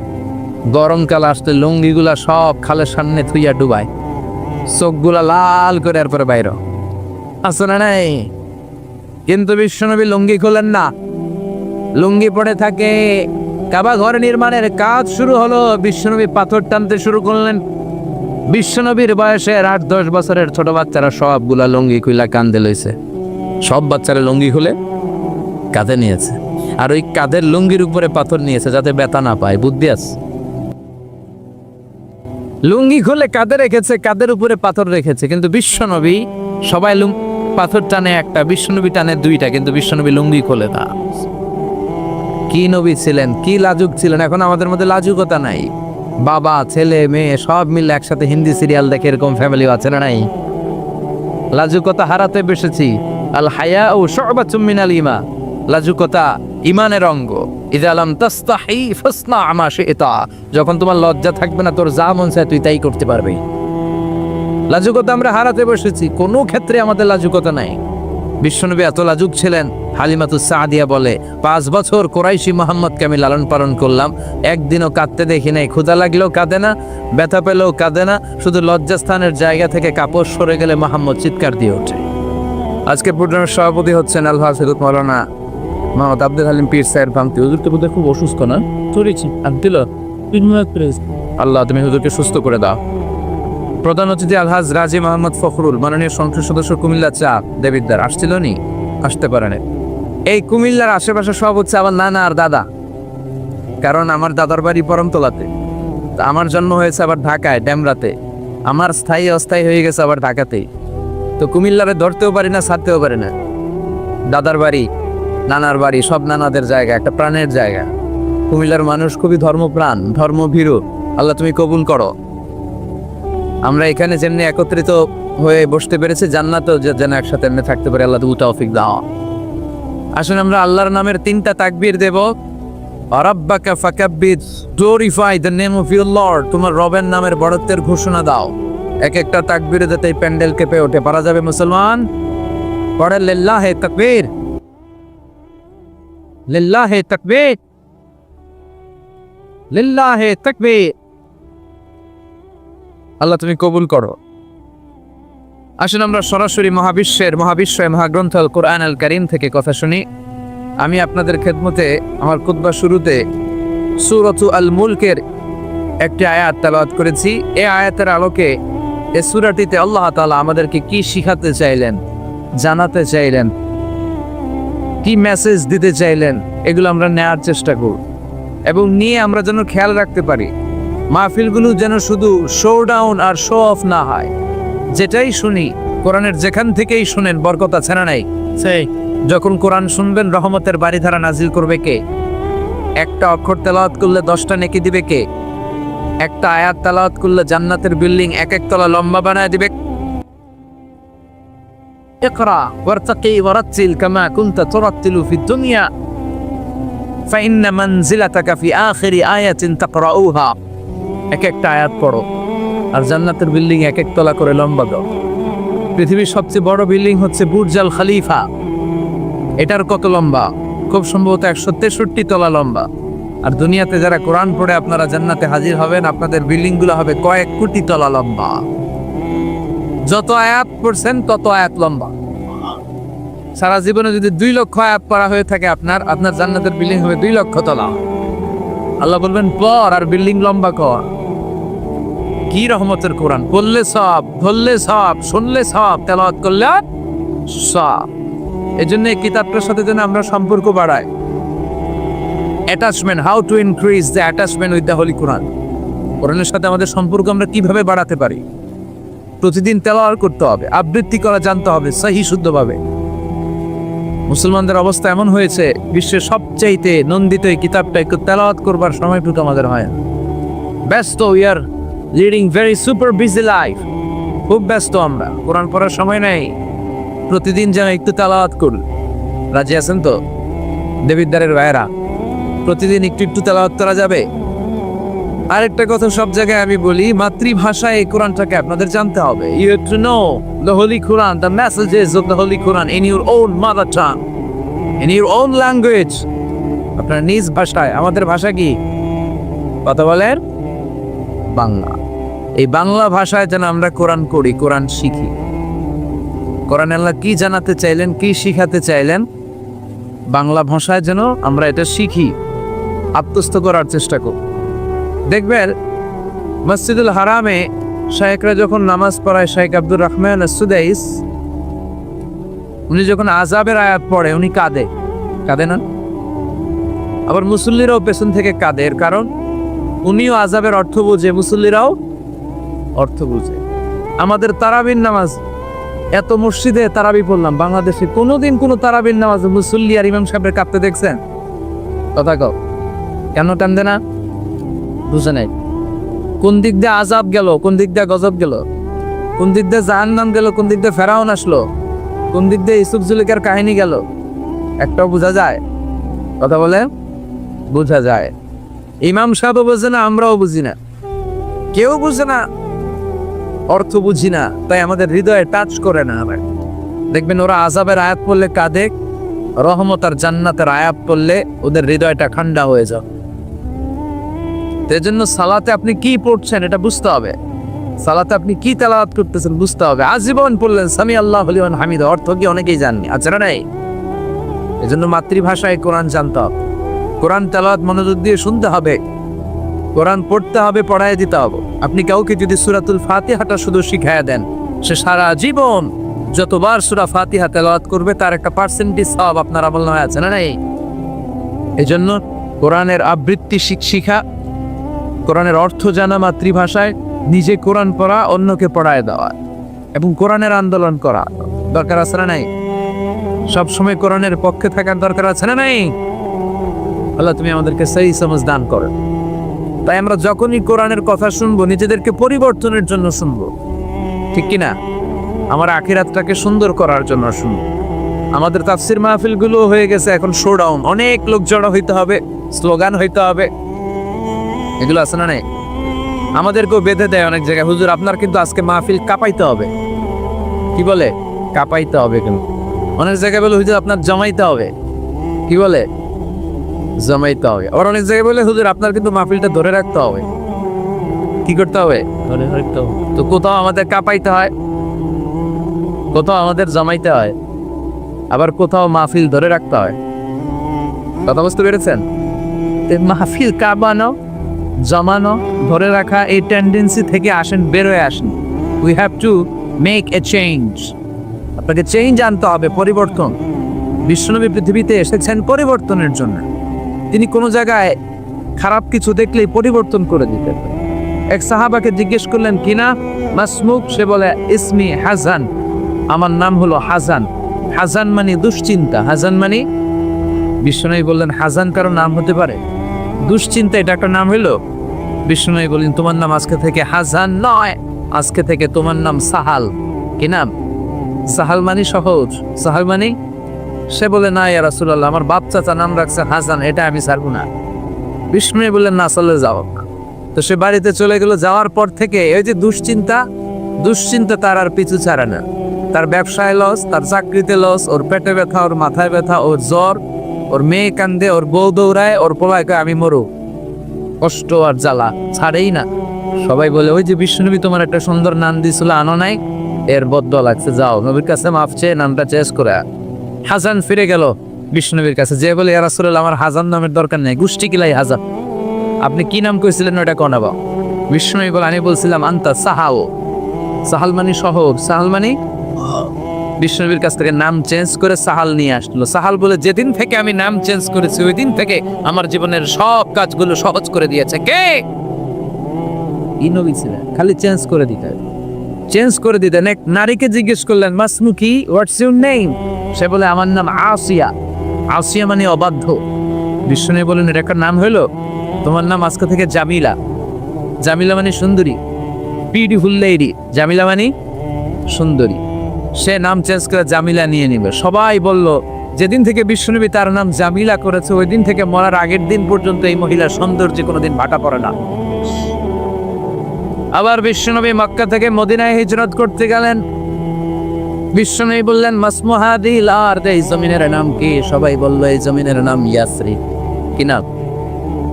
গরমকাল আসতে লুঙ্গিগুলা সব খালের সামনে থুইয়া ডুবায়, চোখগুলা লাল করে এরপরে বাইর আসে না নাই? কিন্তু বিশ্বনবী লুঙ্গি খোলেন না, লুঙ্গি পড়ে থাকে। কাবা ঘর নির্মাণের কাজ শুরু হলো, বিশ্বনবী পাথর টানতে শুরু করলেন। বিশ্বনবীর বয়সের 8-10 বছরের ছোট বাচ্চারা সবগুলা লুঙ্গি খুইলা কান্দে লইছে। সব বাচ্চারা লুঙ্গি খুলে কাঁধে নিয়েছে, আর ওই কাঁধের লুঙ্গির উপরে পাথর নিয়েছে যাতে ব্যথা না পায়। বুদ্ধি আছে? লুঙ্গি খুলে কাঁধে রেখেছে, কাঁধের উপরে পাথর রেখেছে। কিন্তু বিশ্বনবী, সবাই পাথর টানে একটা, বিশ্বনবী টানে 2টা, কিন্তু বিশ্বনবী লুঙ্গি খোলে না। কি নবী ছিলেন, কি লাজুক ছিলেন! এখন আমাদের মধ্যে লাজুকতা নাই। বাবা ছেলে মেয়ে সব মিলে একসাথে হিন্দি সিরিয়াল দেখে, এরকম ফ্যামিলি আছে না নাই? লাজুকতা হারাতে বসেছি। আল হায়া ও শুবাতুম মিনাল ঈমান। লাজুকতা ঈমানের অঙ্গ। ইযা লাম তাস্তাহি ফাসনা মা শি'তা। যখন তোমার লজ্জা থাকবে না, তোর যা মন চায় তুই তাই করতে পারবি। লাজুকতা আমরা হারাতে বসেছি, কোনো ক্ষেত্রে আমাদের লাজুকতা নাই। বিশ্বনবী এত লাজুক ছিলেন, হালিমাতুস সাদিয়া বলে 5 বছর কোরাইশি মুহাম্মদকে আমি লালন পালন করলাম, একদিনও কাঁদতে দেখি নাই। ক্ষুধা লাগলেও কাঁদে না, ব্যথা পেলেও কাঁদে না, শুধু লজ্জাস্থানের জায়গা থেকে কাপড় সরে গেলে মুহাম্মদ চিৎকার দিয়ে ওঠে। আজকে প্রোগ্রামের সভাপতি হচ্ছেন আল হাফেজ মাওলানা মোহাম্মদ আব্দুল হালিম পীর সাহেব ভাঙতি। হুজুর তো বোধহয় খুব অসুস্থ না? ধরেছি আব্দুল, আল্লাহ তুমি হুজুরকে সুস্থ করে দাও। প্রধান অতিথি আলহাজ রাজি মোহাম্মদ ফখরুল, মাননীয় সংসদ সদস্য কুমিল্লা চা দেবিদ্দার। আসছিল নি? আসতে পারেন। এই কুমিল্লার আশেপাশে সব হচ্ছে আমার নানা আর দাদা, কারণ আমার দাদার বাড়ি পরমতলাতে, আমার জন্ম হয়েছে আবার ঢাকায় ড্যামরাতে, আমার স্থায়ী অস্থায়ী হয়ে গেছে আবার ঢাকাতেই। তো কুমিল্লারে ধরতেও পারি না, ছাড়তেও পারি না। দাদার বাড়ি, নানার বাড়ি, সব নানাদের জায়গা, একটা প্রাণের জায়গা। কুমিল্লার মানুষ খুবই ধর্মপ্রাণ, ধর্মভীরু। আল্লাহ তুমি কবুল করো। আমরা এখানে যেমনি একত্রিত হয়ে বসতে পেরেছি, জান্নাতেও যেন একসাথে এমনি থাকতে পারে। আল্লাহ তুমি তৌফিক দাও। আসুন আমরা আল্লাহর নামের 3টা তাকবীর দেব। রাব্বাকা ফাকাব্বির, glorify the name of your Lord. তোমার রবের নামের বড়ত্বের ঘোষণা দাও। এক একটা তাকবীরে যাতে এই প্যান্ডেল কেঁপে ওঠে। পারা যাবে মুসলমান? পড়ে লিল্লাহে তাকবীর, লিল্লাহে তাকবীর, লিল্লাহে তাকবীর। আল্লাহ তুমি কবুল করো। আসুন আমরা সরাসরি মহাবিশ্বয় মহাগ্রন্থ আল কোরআন আল কারীম থেকে কথা শুনি। আমি আপনাদের খেদমতে আমার খুতবা শুরুতে সূরাতু আল মুলকের একটি আয়াত তেলাওয়াত করেছি। এই আয়াতের আলোকে এই সূরাটিতে আল্লাহ তাআলা আমাদেরকে কি শিখাতে চাইলেন, জানাতে চাইলেন, কি মেসেজ দিতে চাইলেন, এগুলো আমরা নেওয়ার চেষ্টা করব এবং নিয়ে আমরা যেন খেয়াল রাখতে পারি। মাহফিলগুলো যেন শুধু শো ডাউন আর শো অফ না হয়। যেটাই শুনি কোরআনের যেখান থেকেই শুনেন বরকত আছে না নাই? সেই যখন কোরআন শুনবেন রহমতের বাড়িধারা নাজিল করবে কে? একটা অক্ষর তেলাওয়াত করলে 10টা নেকি দিবে কে? একটা আয়াত তেলাওয়াত করলে জান্নাতের বিল্ডিং 1 তলা লম্বা বানায় দিবে। ইকরা ওয়ারতাকি ওয়ারাতিল কামা কুনতা তুরাতিলু ফিদ দুনিয়া ফাইন্না মানজিলাতাকা ফি আখিরি আয়াতিন তাকরাউহা। একটা আয়াত পড়ো আর জান্নাতের বিল্ডিং 1 তলা করে লম্বা দাও। পৃথিবীর সবচেয়ে বড় বিল্ডিং হচ্ছে বুর্জ আল খলিফা। এটার কত লম্বা? খুব সম্ভবত 163 তলা লম্বা। আর দুনিয়াতে যারা কোরআন পড়ে আপনারা জান্নাতে হাজির হবেন, আপনাদের বিল্ডিং গুলো হবে কয়েক কোটি তলা লম্বা। যত আয়াত পড়ছেন তত আয়াত লম্বা। সারা জীবনে যদি 2 লক্ষ আয়াত পড়া হয়ে থাকে আপনার জান্নাতের বিল্ডিং হবে 2 লক্ষ তলা। আল্লাহ বলবেন পড় আর বিল্ডিং লম্বা কর। কি রহমতের কোরআন! পড়লে সব, ধরলে সব, শুনলে সব, তেলাওয়াত করলে সব। এই জন্য এই কিতাবটার সাথে যেন আমরা সম্পর্ক বাড়াই। Attachment, how to increase the attachment with the holy Quran. কোরআনের সাথে আমাদের সম্পর্ক আমরা কিভাবে বাড়াতে পারি? প্রতিদিন তেলাওয়াত করতে হবে, আবৃত্তি করা জানতে হবে সহি শুদ্ধভাবে। মুসলমানদের অবস্থা এমন হয়েছে, বিশ্বের সবচাইতে নন্দিত এই কিতাবটা একটু তেলাওয়াত করবার সময়টুকু আমাদের হয় না। ব্যস্ত, we are leading very super busy life. খুব ব্যস্ত আমরা, কোরআন পড়ার সময় নেই। প্রতিদিন যেন একটু তেলাওয়াত করুন। রাজি আছেন তো দেবিদ্বারের ভাইয়েরা? প্রতিদিন একটু একটু তেলাওয়াত করা যাবে? আরেকটা কথা সব জায়গায় আমি বলি, মাতৃভাষায় এই কোরআনটাকে আপনাদের জানতে হবে। You have to know the Holy Quran, the messages of the Holy Quran in your own mother tongue, in your own language. আপনার নিজ ভাষায়। আমাদের ভাষা কি? কথা বলেন বাংলা। এই বাংলা ভাষায় যেন আমরা কোরআন করি, কোরআন শিখি। কোরআন আল্লাহ কি জানাতে চাইলেন, কি শিখাতে চাইলেন, বাংলা ভাষায় যেন আমরা এটা শিখি, আত্মস্থ করার চেষ্টা করি। দেখবেন মসজিদুল হারামে শায়েখরা যখন নামাজ পড়ায়, শাইখ আব্দুর রহমান আস-সুদাইস, উনি যখন আযাবের আয়াত পড়ে উনি কাঁদে না? আবার মুসল্লিরাও পেছন থেকে কাঁদে। এর কারণ উনিও আযাবের অর্থ বুঝে, মুসল্লিরাও অর্থ বুঝে। আমাদের তারাবির নামাজ, এত মসজিদে তারাবি পড়লাম, বাংলাদেশে কোনোদিন কোনো তারাবির নামাজ মুসল্লি আর ইমাম সাহেবের কাঁদতে দেখছেন? কথা কও, কেন কান্দে না? বুঝে নাই। কোন দিক দিয়ে আযাব গেল, কোন দিক দিয়ে গজব গেল, কোন দিক দিয়ে জাহান্নাম গেল, কোন দিক দিয়ে ফেরাউন আসলো, কোন দিক দিয়ে ইউসুফ জুলেখার কাহিনী গেল, একটাও বোঝা যায়? কথা বলে বোঝা যায়। ইমাম সাহেবও বোঝে না, আমরাও বুঝি না, কেউ বুঝে না, অর্থ বুঝি না, তাই আমাদের হৃদয়ে টাচ করে না। দেখবেন ওরা আযাবের আয়াত পড়লে কাঁদে, রহমত আর জান্নাতের আয়াত পড়লে ওদের হৃদয়টা ঠান্ডা হয়ে যায়। এই জন্য সালাতে আপনি কি পড়ছেন এটা বুঝতে হবে, সালাতে আপনি কি তেলাওয়াত করতেছেন বুঝতে হবে। আজীবন পড়লেন সামি আল্লাহু লিমান হামিদ, অর্থ কি অনেকেই জাননি, আছে না নাই? এই জন্য মাতৃভাষায় কোরআন জানতে হবে, কোরআন তেলাওয়াত মনোযোগ দিয়ে শুনতে হবে, কোরআন পড়তে হবে, পড়ায় দিতে হবে। আপনি কাউকে যদি সূরাতুল ফাতিহাটা শুধু শিখায়া দেন, সে সারা জীবন যতবার সূরা ফাতিহা তেলাওয়াত করবে তার একটা পার্সেন্টেজ সওয়াব আপনার আমলনামায় আছে না নাই? এই জন্য কোরআনের আবৃত্তি শিখা, কোরআনের অর্থ জানা, মাতৃভাষায় নিজে কোরআন পড়া, অন্যকে পড়ায় দেওয়া, এবং কোরআনের আন্দোলন করা দরকার আছে না নাই? সবসময় কোরআনের পক্ষে থাকার দরকার আছে না নাই? আল্লাহ তুমি আমাদেরকে সেই সমঝ দান করো। তাই আমরা যখনই কোরআনের কথা শুনবো নিজেদেরকে পরিবর্তনের জন্য শুনবো, ঠিক কিনা? আমার আখিরাতটাকে সুন্দর করার জন্য শুনবো। আমাদের তাফসির মাহফিলগুলো হয়ে গেছে এখন শোডাউন, অনেক লোক জড়ো হইতে হবে, স্লোগান হইতে হবে, এগুলো আছে না নাই? আমাদেরকেও বেঁধে দেয় অনেক জায়গায়, হুজুর আপনার কিন্তু আজকে মাহফিল কাঁপাইতে হবে। কি বলে? কাঁপাইতে হবে। কিন্তু অনেক জায়গায় বলে হুজুর আপনার জমাইতে হবে। কি বলে? জমাইতে হবে। আবার অনেক জায়গায় বলে হুজুর আপনার কিন্তু মাহফিলটা ধরে রাখতে হবে। কি করতে হবে? ধরে রাখতে হবে। তো কোথাও আমাদের কাঁপাইতে হয়, কোথাও আমাদের জমাইতে হয়, আবার কোথাও মাহফিল ধরে রাখতে হয়। কথা বুঝতে পেরেছেন? মাহফিল কাঁপানো, জমানো, ধরে রাখা, এই টেন্ডেন্সি থেকে বেরোয় আসেন। We have to make a change. আপনাকে চেঞ্জ আনতে হবে, পরিবর্তন। বিশ্বনবী পৃথিবীতে এসেছেন পরিবর্তনের জন্য। তিনি কোনো জায়গায় খারাপ কিছু দেখলেই পরিবর্তন করে দিতেন। এক সাহাবাকে জিজ্ঞেস করলেন কিনা মাসমুক, সে বলে ইসমি হাসান, আমার নাম হলো হাসান। হাসান মানে দুশ্চিন্তা, হাসান মানে, বিশ্বনবী বললেন হাসান কারো নাম হতে পারে? দুশ্চিন্তা এটা একটা নাম হইল? বিশ্বনবী বললেন তোমার নাম আজকে থেকে হাসান নয়, আজকে থেকে তোমার নাম সাহাল। কি নাম? সাহাল মানে সহজ, সাহাল মানে? সে বলে না ইয়া রাসূলুল্লাহ, আমার বাপ চাচা নাম রাখছে হাসান, এটা আমি ছাড়বো না। বিষ্ণু বললেন না, চলে যাও। তো সে বাড়িতে চলে গেল। যাওয়ার পর থেকে ওই যে দুশ্চিন্তা তার আর পিছু ছাড়ে না। তার ব্যবসায় লস, তার চাকরিতে লস, ওর পেটে ব্যথা, ওর মাথায় ব্যথা, ওর জ্বর, ওর মেয়ে কান্দে, ওর বউ দৌড়ায়, ওর পোলায় কয় আমি মরু। কষ্ট আর জ্বালা ছাড়েই না। সবাই বলে ওই যে বিশ্বনবী তোমার একটা সুন্দর নাম দিয়েছিল, আনো নাই, এর বদদোয়া লাগছে, যাও নবীর কাছে মাফ চেয়ে নামটা চেঞ্জ করে। হাসান ফিরে গেল বিষ্ণুনবীর কাছে, যে বলে ইয়া রাসূলুল্লাহ আমার হাসান নামের দরকার নেই, গোষ্ঠী কিলাই হাসান, আপনি কি নাম কইছিলেন ওটা কোনাবা? বিষ্ণুনবী বলে আমি বলছিলাম আন্তা সাহাল, সাহাল মানে সহজ, সাহাল মানে বিষ্ণুনবীর কাছ থেকে নাম চেঞ্জ করে সাহাল নিয়ে আসলো। সাহাল বলে যেদিন থেকে আমি নাম চেঞ্জ করেছি ওই দিন থেকে আমার জীবনের সব কাজগুলো সহজ করে দিয়েছে। কে? এই নবী ছিলেন, খালি চেঞ্জ করে দিতেন, চেঞ্জ করে দিতেন। এক নারীকে জিজ্ঞেস করলেন মাসমু কি, হোয়াটস ইউর নেম? সে বলে আমার নাম আসিয়া। আসিয়া মানে অবাধ্য। বিষ্ণুনবী বলেন এটা একটা নাম হলো, তোমার নাম আজকে থেকে জামিলা। জামিলা মানে সুন্দরী, বিউটিফুল লেডি। জামিলা মানে সুন্দরী। সে নাম চেঞ্জ করে জামিলা নিয়ে নিবে। সবাই বলল যেদিন থেকে বিষ্ণুনবী তার নাম জামিলা করেছে ওই দিন থেকে মরার আগের দিন পর্যন্ত এই মহিলার সৌন্দর্যে কোনোদিন ভাটা পড়ে না। আবার বিষ্ণুনবী মক্কা থেকে মদিনায় হিজরত করতে গেলেন। বিষ্ণুনবী বললেন মাসমুহাদিল আরদ, এই জমিনের নাম কি? সবাই বলল এই জমিনের নাম ইয়াসরিব। কি নাম?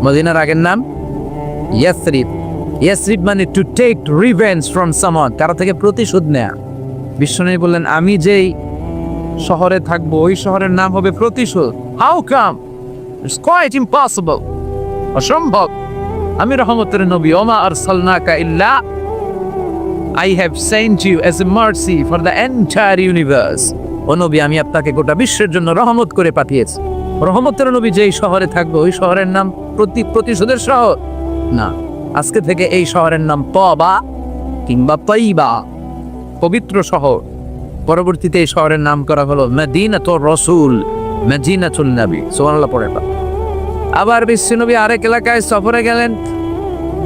মদিনার আগের নাম ইয়াসরিব। ইয়াসরিব মানে to take revenge from someone, কারো থেকে প্রতিশোধ নেয়া। বিষ্ণুনবী বললেন আমি যেই শহরে থাকবো ওই শহরের নাম হবে প্রতিশোধ। How come? It's quite impossible, অসম্ভব। আমি রহমতের নবী, ওমা আরসালনাকা ইল্লা I have sent you as a mercy for the entire universe. ও নবী আমি আপনাকে গোটা বিশ্বের জন্য রহমত করে পাঠিয়েছি। রহমতের নবী যেই শহরে থাকবে ওই শহরের নাম প্রতিশোধের শহর না। আজকে থেকে এই শহরের নাম তবা কিংবা তৈবা, পবিত্র শহর। পরবর্তীতে এই শহরের নাম করা হলো মদিনাতুর রাসূল, মদিনাতুন নবী। সুবহানাল্লাহ পড়ে। আবার বিশ্বনবী আরেক এলাকায় সফরে গেলেন,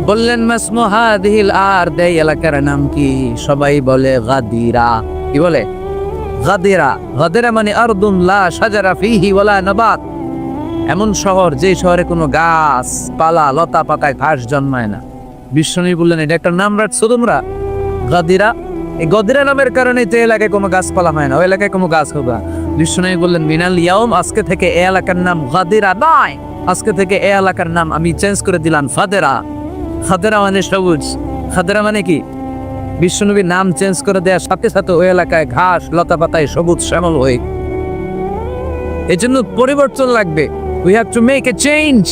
বললেন মাসমুহাদিল আরদ, এই এলাকার নাম কি? সবাই বলে গাদিরা। কি বলে? গাদিরা। গাদিরা মানে আরদুন লা শাজারা ফিহি ওয়ালা নাবাত, এমন শহর যে শহরে কোনো গাছ পালা লতা পাতায় ঘাস জন্মায় না। বিশ্বনবী বললেন এটা একটা নাম রাখছো তোমরা গাদিরা। এই গদিরা নামের কারণে যে এলাকায় কোনো গাছপালা হয় না, ওই এলাকায় কোনো গাছ হবে না। বিষ্ণুনবী বললেন মিনাল ইয়াউম, আজকে থেকে এই এলাকার নাম গাদিরা নয়, আজকে থেকে এই এলাকার নাম আমি চেঞ্জ করে দিলাম ফাদেরা। খাদেরা মানে সবুজ। খাদেরা মানে কি? বিষ্ণুনবীর নাম চেঞ্জ করে দেওয়ার সাথে সাথে ওই এলাকায় ঘাস লতা পাতায় সবুজ শ্যামল হয়ে। এই জন্য পরিবর্তন লাগবে। We have to make a change.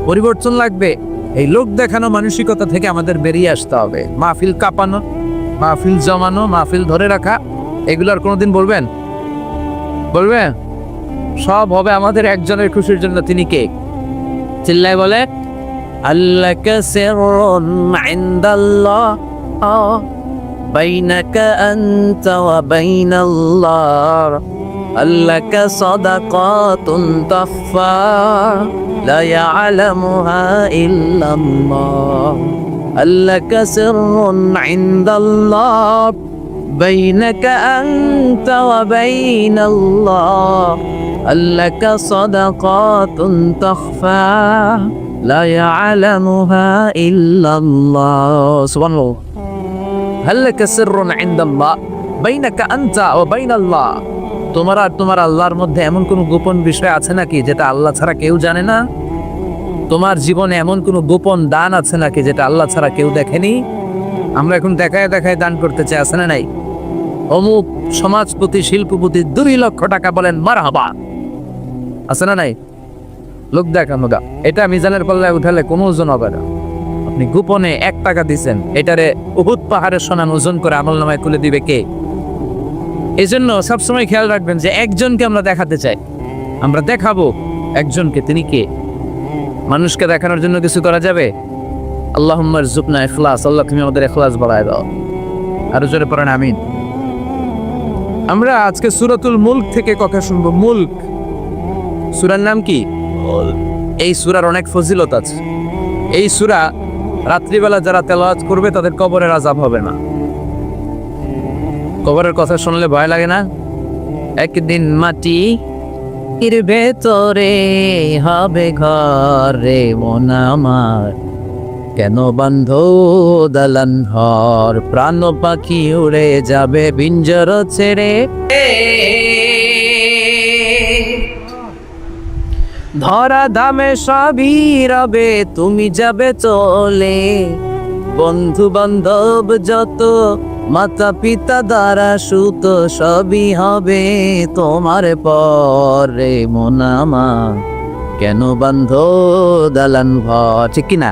পরিবর্তন লাগবে। এই লোক দেখানো মানসিকতা থেকে আমাদের বেরিয়ে আসতে হবে। মাহফিল কাঁপানো, মাহফিল জমানো, মাহফিল ধরে রাখা, এগুলোর কোনোদিন বলবেন? বলবেন? সব হবে আমাদের একজনের খুশির জন্য। তিনি কে? চিল্লায় বলে আল্লাকা সিররুন ইনদাল্লাহ বাইনাকা আনতা ওয়া বাইনাল্লাহ, আল্লাকা সাদাকাতুন তাখফা লা ইয়ালামুহা ইল্লাল্লাহ, আল্লাকা সিররুন ইনদাল্লাহ বাইনাকা আনতা ওয়া বাইনাল্লাহ, আল্লাকা সাদাকাতুন তাখফা লা ইয়ালামুহা ইল্লাল্লাহ। সুবহানাল্লাহ। হাল্লাকা সিররুন ইনদাল্লাহ বাইনাকা আনতা ওয়া বাইনাল্লাহ, তোমার আর তোমার আল্লাহর মধ্যে এমন কোনো গোপন বিষয় আছে নাকি যেটা আল্লাহ ছাড়া কেউ জানে না? তোমার জীবনে এমন কোনো গোপন দান আছে নাকি যেটা আল্লাহ ছাড়া কেউ দেখেনি? আমরা এখন দেখায় দেখায় দান করতে চাই, আছে না নাই? অমুক সমাজপতি শিল্পপতি 2 লক্ষ টাকা বলেন মারহাবা, আছে না নাই? লোক দেখানো দা। এটা মিজানের পাল্লায় উঠালে কোনো ওজন হবে না। আপনি গোপনে 1 টাকা দিচ্ছেন, এটারে উহুদ পাহাড়ের সমান ওজন করে আমলনামায় তুলে দিবে কে? এই জন্য সবসময় খেয়াল রাখবেন যে একজনকে আমরা দেখাতে চাই, আমরা দেখাবো একজনকে। তিনি কে? মানুষকে দেখানোর জন্য কিছু করা যাবে? আল্লাহুম্মা রযুকনা ইখলাস, আল্লাহ তুমি আমাদের ইখলাস বাড়ায় দাও। আরো জোরে পড়েন আমিন। আমরা আজকে সূরাতুল মুলক থেকে কথা শুনবো। মুলক সূরার নাম কি? এই সূরার অনেক ফজিলত আছে। এই সূরা রাত্রিবেলা যারা তেলাওয়াত করবে তাদের কবরের আযাব হবে না। কবরের কথা শুনলে ভয় লাগে না? একদিন মাটি এর ভেতরে হবে ঘর রে মন আমার, কেন বান্ধ দালান ঘর, প্রাণ পাখি উড়ে যাবে পিঞ্জর ছেড়ে, ধরা ধামে সবই রবে তুমি যাবে চলে, বন্ধু বান্ধব যত মাতা পিতা দ্বারা সুত সবই হবে তোমার পরে মন আমার, কেন বান্ধ দালান ঘর, ঠিক কিনা?